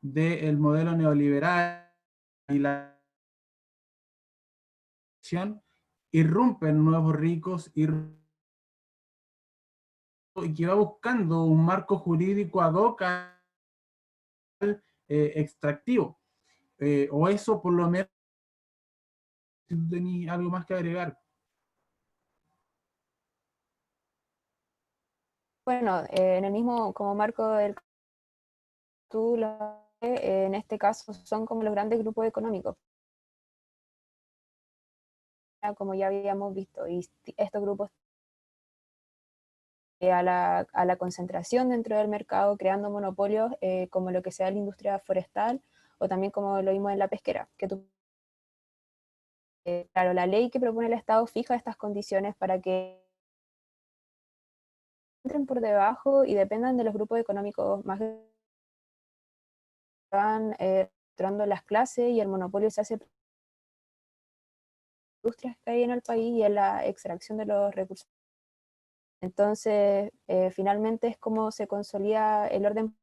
[SPEAKER 2] del modelo neoliberal y la acción, irrumpen nuevos ricos y que va buscando un marco jurídico ad hoc extractivo. O eso por lo menos, si tú tenías algo más que agregar.
[SPEAKER 3] Bueno, en el mismo como marco del tú en este caso son como los grandes grupos económicos, como ya habíamos visto, y estos grupos a la concentración dentro del mercado, creando monopolios como lo que sea la industria forestal, o también como lo vimos en la pesquera, que claro, la ley que propone el Estado fija estas condiciones para que entren por debajo y dependan de los grupos económicos más que van entrando las clases, y el monopolio se hace industrias que hay en el país y en la extracción de los recursos. Entonces, finalmente es como se consolida el orden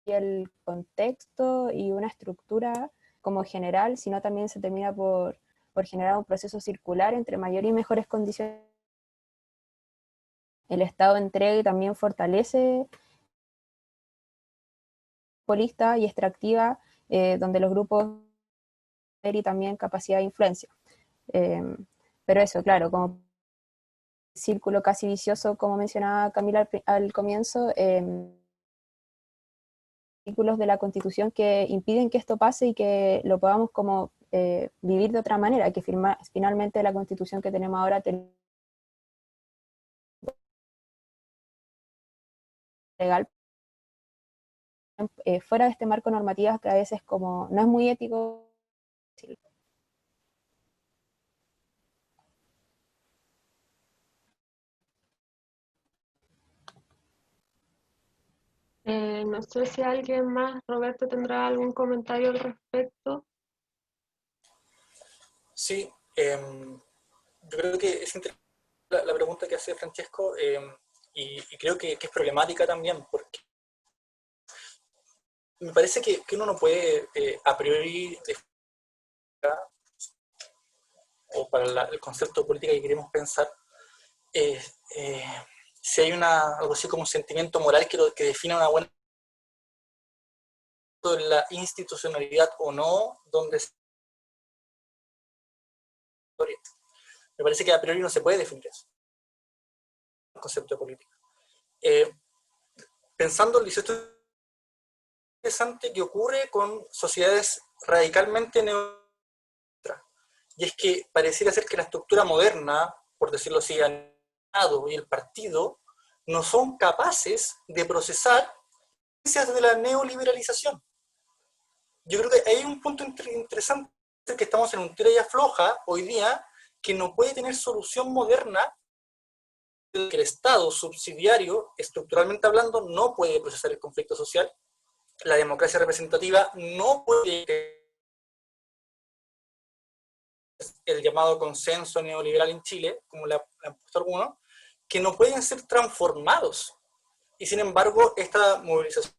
[SPEAKER 3] y el contexto y una estructura como general, sino también se termina por generar un proceso circular entre mayor y mejores condiciones. El Estado entrega y también fortalece política y extractiva, donde los grupos y también capacidad de influencia. Pero eso, claro, como círculo casi vicioso, como mencionaba Camila al comienzo, artículos de la Constitución que impiden que esto pase y que lo podamos como vivir de otra manera, que finalmente la Constitución que tenemos ahora legal fuera de este marco normativo que a veces como no es muy ético.
[SPEAKER 1] No sé si alguien más, Roberto, tendrá algún comentario al respecto.
[SPEAKER 6] Sí, yo creo que es interesante la pregunta que hace Francesco, y creo que es problemática también, porque me parece que uno no puede a priori, o para el concepto de política que queremos pensar, si hay algo así como un sentimiento moral que define una buena la institucionalidad o no, donde me parece que a priori no se puede definir eso, el concepto de política. Pensando en esto interesante que ocurre con sociedades radicalmente neoliberales, y es que pareciera ser que la estructura moderna, por decirlo así, el Estado y el partido, no son capaces de procesar de la neoliberalización. Yo creo que hay un punto interesante, que estamos en un tira y afloja hoy día, que no puede tener solución moderna, que el Estado subsidiario, estructuralmente hablando, no puede procesar el conflicto social, la democracia representativa no puede, el llamado consenso neoliberal en Chile, como le han puesto algunos, que no pueden ser transformados. Y sin embargo, esta movilización,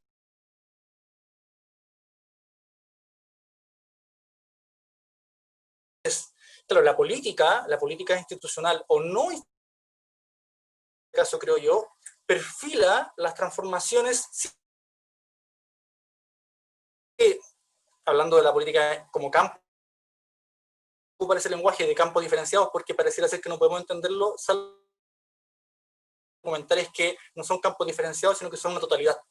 [SPEAKER 6] claro, la política institucional o no, en este caso creo yo, perfila las transformaciones, hablando de la política como campo, ocupa ese lenguaje de campos diferenciados, porque pareciera ser que no podemos entenderlo, salvo comentarios que no son campos diferenciados, sino que son una totalidad.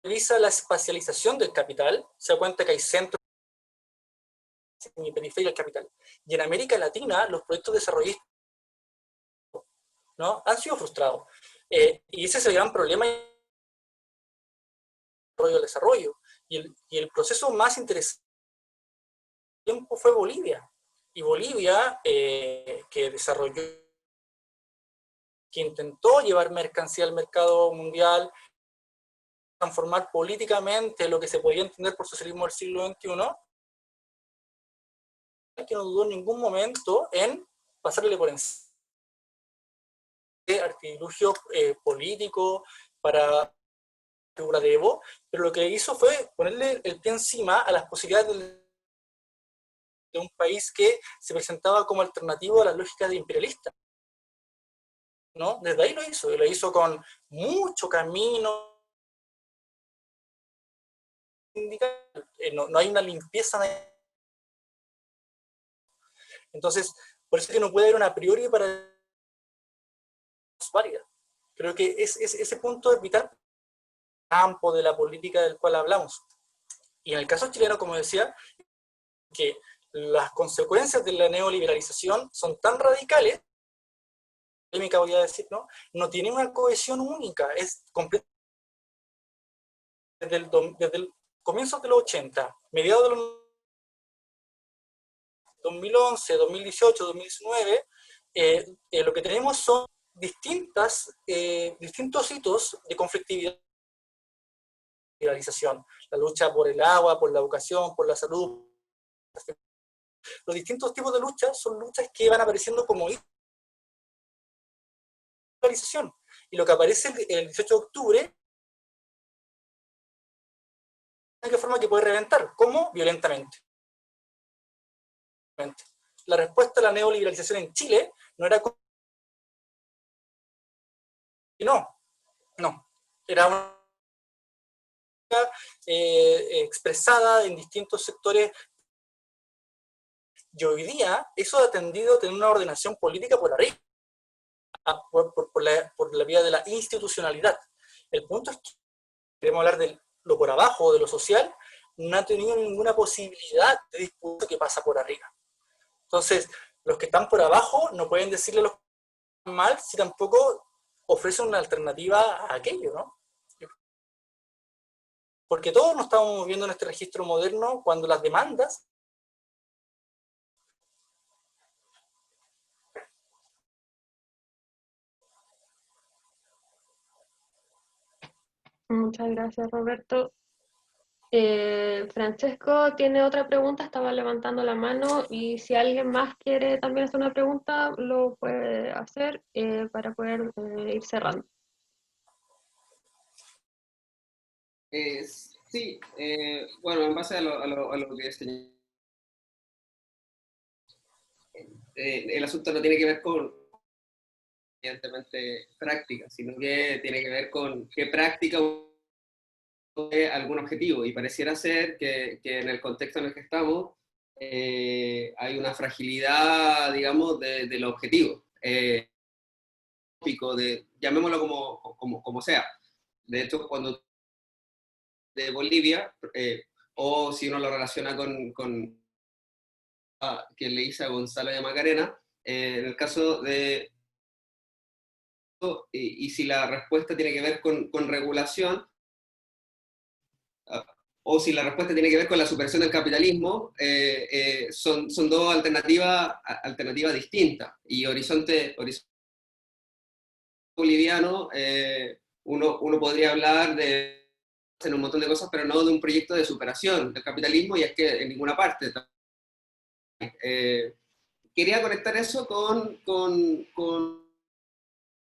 [SPEAKER 6] Revisa la espacialización del capital, se da cuenta que hay centros y periferia del capital. Y en América Latina, los proyectos desarrollistas, ¿no?, han sido frustrados. Y ese es el gran problema del desarrollo. Y el proceso más interesante del tiempo fue Bolivia. Y Bolivia, que desarrolló, que intentó llevar mercancía al mercado mundial, transformar políticamente lo que se podía entender por socialismo del siglo XXI, que no dudó en ningún momento en pasarle por encima de artilugio político para figura de Evo, pero lo que hizo fue ponerle el pie encima a las posibilidades de un país que se presentaba como alternativo a las lógicas de imperialistas, ¿no? Desde ahí y lo hizo con mucho camino sindical, no hay una limpieza. Entonces, por eso es que no puede haber una a priori para válida. Creo que ese punto es vital campo de la política del cual hablamos. Y en el caso chileno, como decía, que las consecuencias de la neoliberalización son tan radicales, polémica voy a decir, no tiene una cohesión única, es completo. Desde el comienzo de los 80, mediados de los 2011, 2018, 2019, lo que tenemos son distintos hitos de conflictividad. La lucha por el agua, por la educación, por la salud. Los distintos tipos de luchas son luchas que van apareciendo como hitos. Y lo que aparece el 18 de octubre, ¿de qué forma que puede reventar? ¿Cómo? Violentamente. La respuesta a la neoliberalización en Chile no era no, era una expresada en distintos sectores, y hoy día eso ha tendido a tener una ordenación política por arriba, por la vía de la institucionalidad. El punto es que queremos hablar de lo por abajo, de lo social, no ha tenido ninguna posibilidad de disputa que pasa por arriba. Entonces, los que están por abajo no pueden decirle a los que están mal si tampoco ofrecen una alternativa a aquello, ¿no? Porque todos nos estamos moviendo en este registro moderno cuando las demandas.
[SPEAKER 1] Muchas gracias, Roberto. Francesco tiene otra pregunta, estaba levantando la mano, y si alguien más quiere también hacer una pregunta, lo puede hacer para poder ir cerrando.
[SPEAKER 7] Sí, bueno, en base a lo que señalé, el asunto no tiene que ver con, evidentemente, práctica, sino que tiene que ver con qué práctica algún objetivo, y pareciera ser que en el contexto en el que estamos hay una fragilidad, digamos, del objetivo, llamémoslo como sea. De hecho, cuando de Bolivia, o si uno lo relaciona con que le hice a Gonzalo y a Macarena, en el caso de y si la respuesta tiene que ver con regulación, o si la respuesta tiene que ver con la superación del capitalismo, son dos alternativas distintas. Y horizonte boliviano, uno podría hablar de un montón de cosas, pero no de un proyecto de superación del capitalismo, y es que en ninguna parte. Quería conectar eso con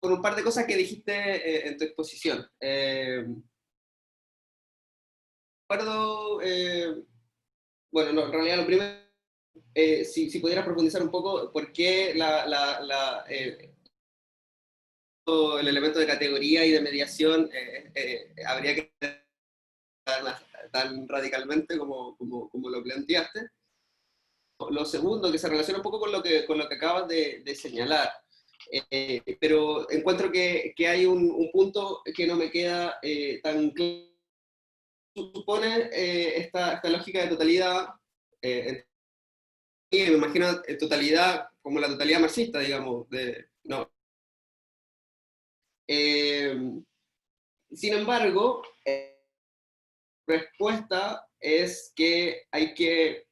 [SPEAKER 7] un par de cosas que dijiste en tu exposición. Bueno, no, en realidad lo primero, si pudieras profundizar un poco por qué el elemento de categoría y de mediación habría que tan radicalmente como lo planteaste. Lo segundo, que se relaciona un poco con lo que acabas de señalar, pero encuentro que hay un punto que no me queda tan claro. Supone esta lógica de totalidad, me imagino totalidad como la totalidad marxista, digamos, no. Sin embargo, respuesta es que hay que,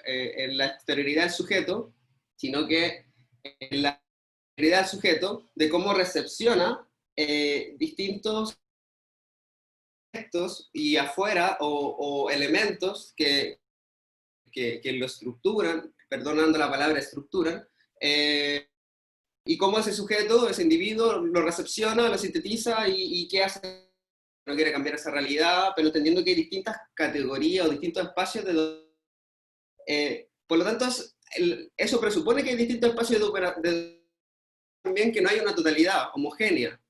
[SPEAKER 7] en la exterioridad del sujeto, sino que en la exterioridad del sujeto, de cómo recepciona distintos aspectos y afuera o elementos que lo estructuran, perdonando la palabra estructuran, y cómo ese sujeto, ese individuo, lo recepciona, lo sintetiza y qué hace. No quiere cambiar esa realidad, pero entendiendo que hay distintas categorías o distintos espacios por lo tanto, eso presupone que hay distintos espacios también que no hay una totalidad homogénea.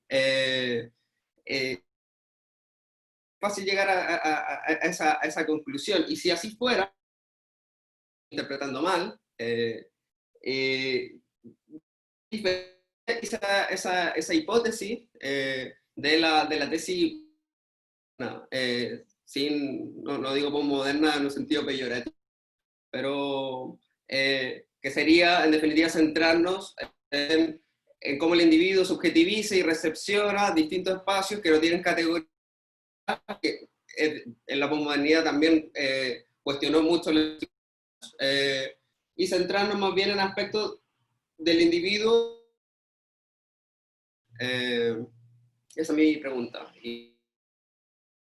[SPEAKER 7] Fácil llegar a esa conclusión, y si así fuera, interpretando mal, esa hipótesis de la tesis, no, no digo postmoderna en un sentido peyorativo, pero que sería, en definitiva, centrarnos en cómo el individuo subjetiviza y recepciona distintos espacios que no tienen categoría, que en la posmodernidad también cuestionó mucho, y centrarnos más bien en aspectos del individuo. Esa es mi pregunta, y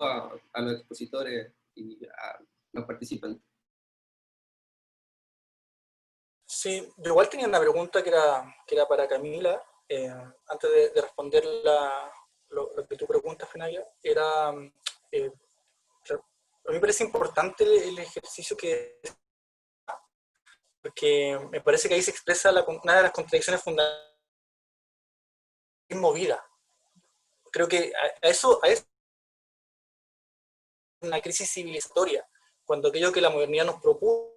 [SPEAKER 7] a los expositores y a los participantes.
[SPEAKER 6] Sí, yo igual tenía una pregunta que era para Camila, antes de responder lo que tú preguntas, Fenalia, era, a mí me parece importante el ejercicio porque me parece que ahí se expresa una de las contradicciones fundamentales, movida. Creo que a eso una crisis civilizatoria, cuando aquello que la modernidad nos propuso,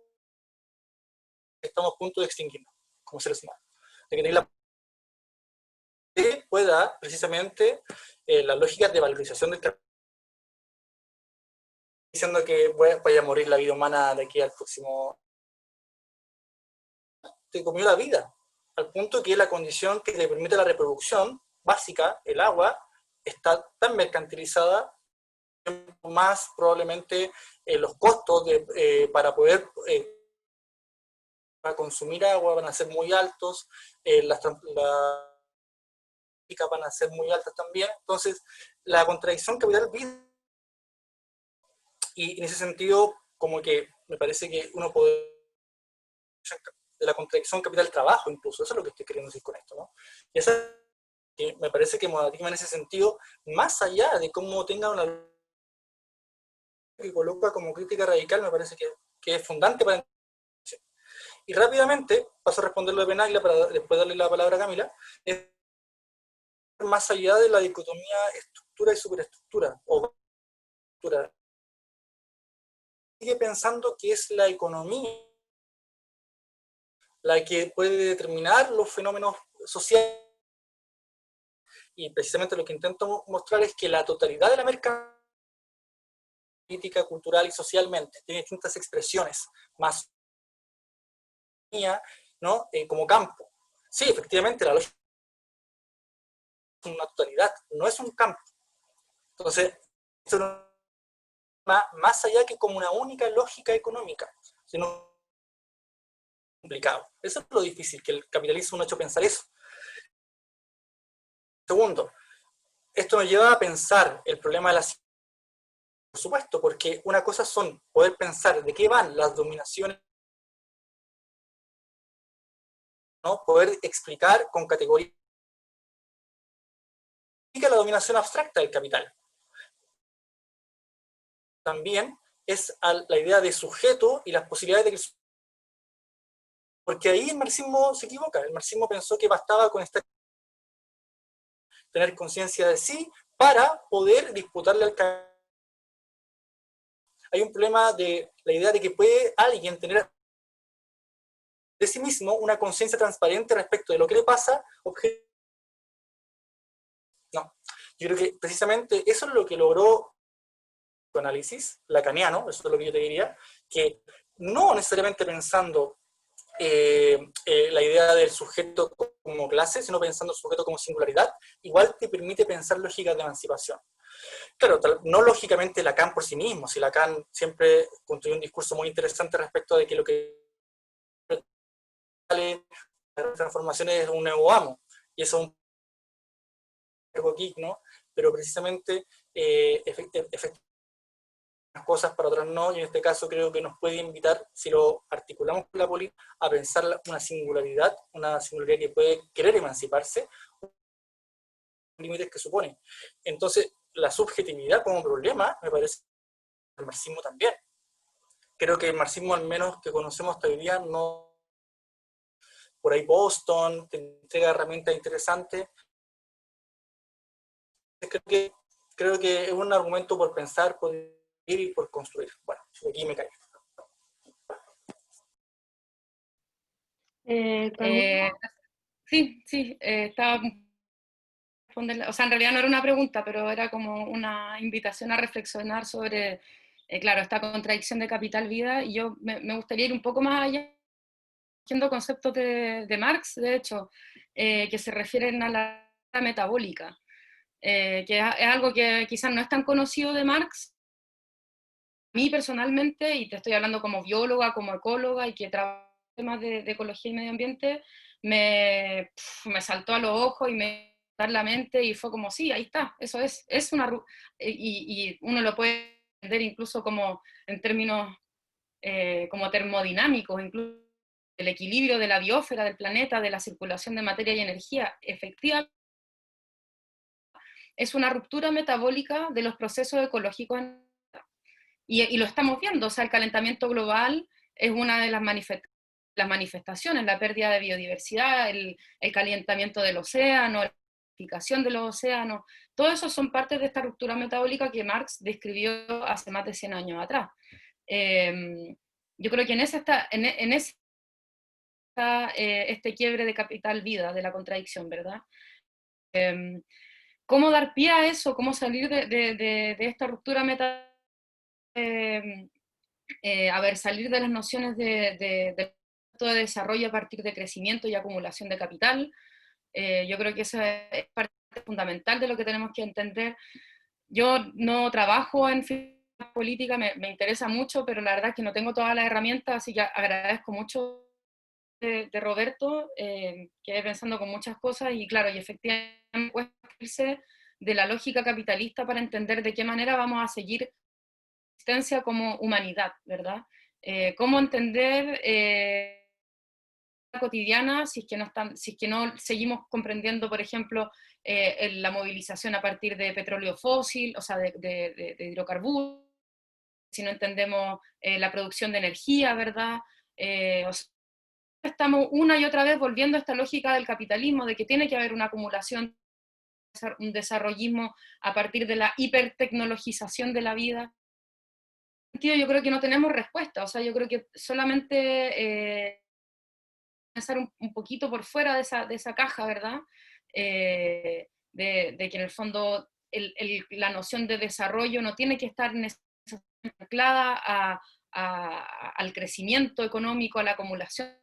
[SPEAKER 6] estamos a punto de extinguirnos como seres humanos. De que que pueda, precisamente, las lógicas de valorización del trabajo, diciendo que vaya a morir la vida humana de aquí al próximo, te comió la vida, al punto que la condición que te permite la reproducción básica, el agua, está tan mercantilizada, más probablemente los costos para poder para consumir agua van a ser muy altos, las van a ser muy altas también. Entonces, la contradicción capital-vida, y en ese sentido, como que me parece que uno puede, de la contradicción capital-trabajo incluso, eso es lo que estoy queriendo decir con esto, ¿no? Y esa, que me parece que Modatima en ese sentido, más allá de cómo tenga una que coloca como crítica radical, me parece que es fundante para. Y rápidamente, paso a responder lo de Penaglia para después darle la palabra a Camila, es más allá de la dicotomía estructura y superestructura, o estructura. Sigue pensando que es la economía la que puede determinar los fenómenos sociales, y precisamente lo que intento mostrar es que la totalidad de la mercancía política, cultural y socialmente tiene distintas expresiones, más ¿no? Como campo. Sí, efectivamente, la lógica es una totalidad, no es un campo. Entonces, esto no va más allá que como una única lógica económica, sino complicado. Eso es lo difícil, que el capitalismo nos ha hecho pensar eso. Segundo, esto nos lleva a pensar el problema de la ciencia, por supuesto, porque una cosa son poder pensar de qué van las dominaciones, ¿no? Poder explicar con categoría la dominación abstracta del capital. También es la idea de sujeto y las posibilidades de que... Porque ahí el marxismo se equivoca. El marxismo pensó que bastaba con tener conciencia de sí para poder disputarle al capital. Hay un problema de la idea de que puede alguien tener de sí mismo una conciencia transparente respecto de lo que le pasa. No, yo creo que precisamente eso es lo que logró el análisis lacaniano, eso es lo que yo te diría, que no necesariamente pensando la idea del sujeto como clase, sino pensando el sujeto como singularidad, igual te permite pensar lógicas de emancipación. Claro, no lógicamente Lacan por sí mismo, si Lacan siempre construyó un discurso muy interesante respecto de que lo que sale de las transformaciones es un nuevo amo, y eso es un poco geek, ¿no? Pero precisamente efectivamente unas cosas para otras no, y en este caso creo que nos puede invitar, si lo articulamos con la política, a pensar una singularidad que puede querer emanciparse, límites que supone. Entonces, la subjetividad como problema, me parece, el marxismo también. Creo que el marxismo, al menos que conocemos hasta hoy día, no. Por ahí Boston te entrega herramientas interesantes. Creo que es un argumento por pensar, por ir y por construir. Bueno, aquí me callo.
[SPEAKER 4] Sí, estaba responderle, o sea, en realidad no era una pregunta, pero era como una invitación a reflexionar sobre, claro, esta contradicción de capital-vida, y yo me gustaría ir un poco más allá, haciendo conceptos de Marx, de hecho, que se refieren a la metabólica, que es algo que quizás no es tan conocido de Marx. A mí personalmente, y te estoy hablando como bióloga, como ecóloga, y que trabajo en temas de ecología y medio ambiente, me saltó a los ojos y me dio la mente, y fue como, sí, ahí está, eso es una... Y uno lo puede entender incluso como en términos como termodinámicos, incluso el equilibrio de la biosfera del planeta, de la circulación de materia y energía, efectivamente es una ruptura metabólica de los procesos ecológicos y lo estamos viendo, o sea, el calentamiento global es una de las manifestaciones, la pérdida de biodiversidad, el calentamiento del océano, la acidificación de los océanos, todo eso son partes de esta ruptura metabólica que Marx describió hace más de 100 años atrás. Yo creo que en ese está este quiebre de capital-vida, de la contradicción, ¿verdad? ¿Cómo dar pie a eso? ¿Cómo salir de esta ruptura metabólica? Salir de las nociones de desarrollo a partir de crecimiento y acumulación de capital. Yo creo que esa es parte fundamental de lo que tenemos que entender. Yo no trabajo en política, me interesa mucho, pero la verdad es que no tengo todas las herramientas, así que agradezco mucho de Roberto, quedé pensando con muchas cosas, y claro, y efectivamente puede irse de la lógica capitalista para entender de qué manera vamos a seguir existencia como humanidad, ¿verdad? ¿Cómo entender la cotidiana si es que no seguimos comprendiendo, por ejemplo, la movilización a partir de petróleo fósil, o sea, de hidrocarburos, si no entendemos la producción de energía, ¿verdad? O sea, estamos una y otra vez volviendo a esta lógica del capitalismo, de que tiene que haber una acumulación, un desarrollismo a partir de la hipertecnologización de la vida. Yo creo que no tenemos respuesta, o sea, yo creo que solamente pensar un poquito por fuera de esa caja, ¿verdad? De que en el fondo la noción de desarrollo no tiene que estar necesariamente anclada al crecimiento económico, a la acumulación.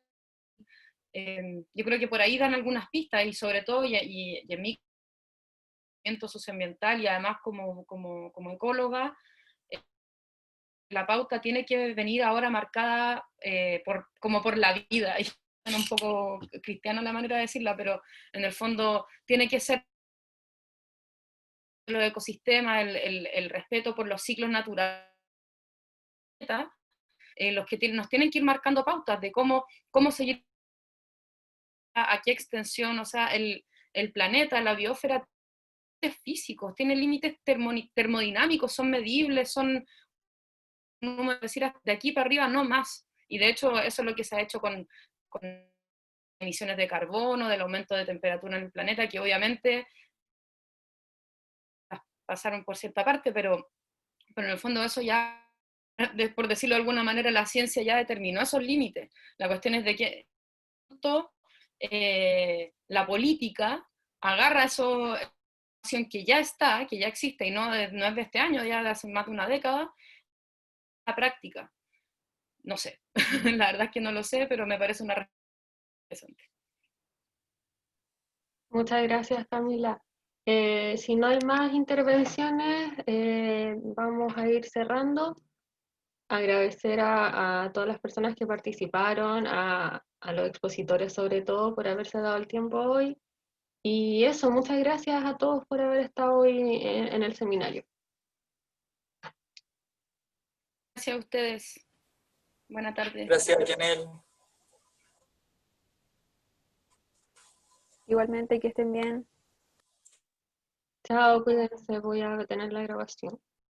[SPEAKER 4] Yo creo que por ahí dan algunas pistas, y sobre todo, y en mi socioambiental, y además como ecóloga, la pauta tiene que venir ahora marcada como por la vida, y es un poco cristiana la manera de decirla, pero en el fondo tiene que ser los ecosistemas, el respeto por los ciclos naturales, los que nos tienen que ir marcando pautas de cómo seguir, a qué extensión, o sea, el planeta, la biosfera, físicos, tiene límites termodinámicos, son medibles, son, decir, de aquí para arriba no más. Y de hecho eso es lo que se ha hecho con emisiones de carbono, del aumento de temperatura en el planeta, que obviamente pasaron por cierta parte, pero en el fondo eso ya, por decirlo de alguna manera, la ciencia ya determinó esos límites. La cuestión es de que la política agarra eso que ya está, que ya existe, y no es de este año, ya de hace más de una década, la práctica. No sé, la verdad es que no lo sé, pero me parece una respuesta interesante.
[SPEAKER 1] Muchas gracias, Camila. Si no hay más intervenciones, vamos a ir cerrando. Agradecer a todas las personas que participaron, a los expositores sobre todo por haberse dado el tiempo hoy. Y eso, muchas gracias a todos por haber estado hoy en el seminario.
[SPEAKER 4] Gracias a ustedes. Buena tarde.
[SPEAKER 6] Gracias, Janel.
[SPEAKER 3] Igualmente, que estén bien.
[SPEAKER 1] Chao, cuídense, voy a detener la grabación.